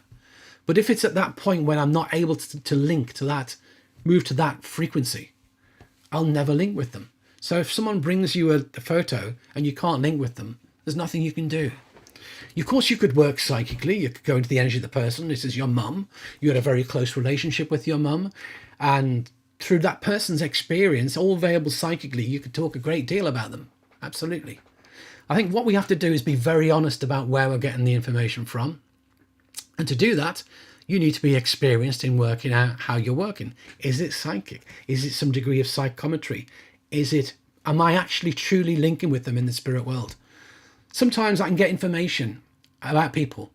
But if it's at that point when I'm not able to link to that, move to that frequency, I'll never link with them. So if someone brings you a photo and you can't link with them, there's nothing you can do. Of course, you could work psychically. You could go into the energy of the person. This is your mum. You had a very close relationship with your mum. And through that person's experience, all available psychically, you could talk a great deal about them. Absolutely. I think what we have to do is be very honest about where we're getting the information from. And to do that, you need to be experienced in working out how you're working. Is it psychic? Is it some degree of psychometry? Am I actually truly linking with them in the spirit world? Sometimes I can get information about people,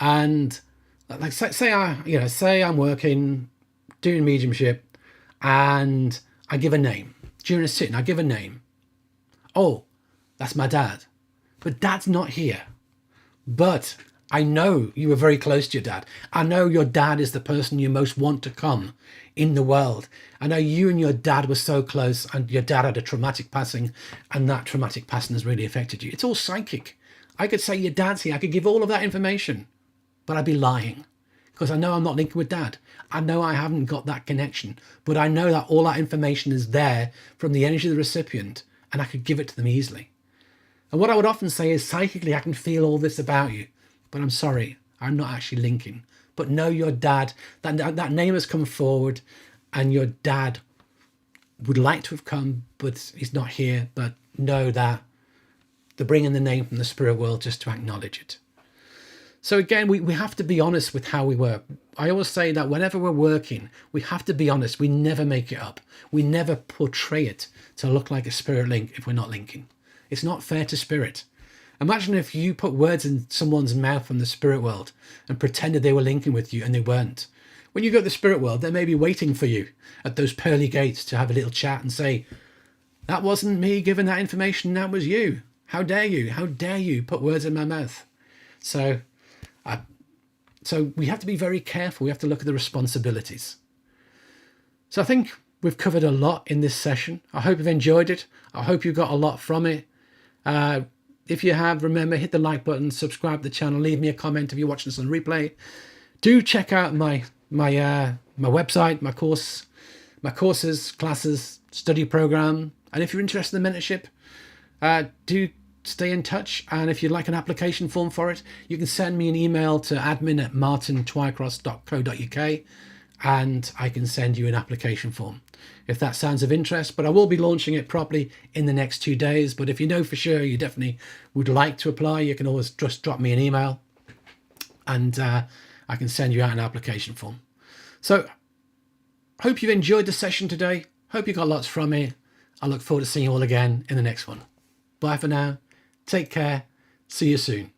and like say I'm working, doing mediumship, and I give a name during a sitting. I give a name. Oh, that's my dad, but dad's not here. But I know you were very close to your dad. I know your dad is the person you most want to come in the world. I know you and your dad were so close, and your dad had a traumatic passing, and that traumatic passing has really affected you. It's all psychic. I could say your dad's here. I could give all of that information, but I'd be lying, because I know I'm not linking with dad. I know I haven't got that connection, but I know that all that information is there from the energy of the recipient, and I could give it to them easily. And what I would often say is, psychically, I can feel all this about you, but I'm sorry, I'm not actually linking. But know your dad, that name has come forward, and your dad would like to have come, but he's not here. But know that they're bringing the name from the spirit world just to acknowledge it. So again, we have to be honest with how we work. I always say that whenever we're working, we have to be honest. We never make it up. We never portray it to look like a spirit link if we're not linking. It's not fair to spirit. Imagine if you put words in someone's mouth from the spirit world and pretended they were linking with you and they weren't. When you go to the spirit world, they may be waiting for you at those pearly gates to have a little chat and say, that wasn't me giving that information, that was you. How dare you? How dare you put words in my mouth? So we have to be very careful. We have to look at the responsibilities. So I think we've covered a lot in this session. I hope you've enjoyed it. I hope you got a lot from it. If you have, remember, hit the like button, subscribe to the channel, leave me a comment if you're watching this on replay. Do check out my website, my courses, classes, study program. And if you're interested in the mentorship, do stay in touch. And if you'd like an application form for it, you can send me an email to admin@martintwycross.co.uk, and I can send you an application form if that sounds of interest. But I will be launching it properly in the next 2 days. But if you know for sure you definitely would like to apply, you can always just drop me an email, and I can send you out an application form. So hope you've enjoyed the session today. Hope you got lots from it. I look forward to seeing you all again in the next one. Bye for now. Take care. See you soon.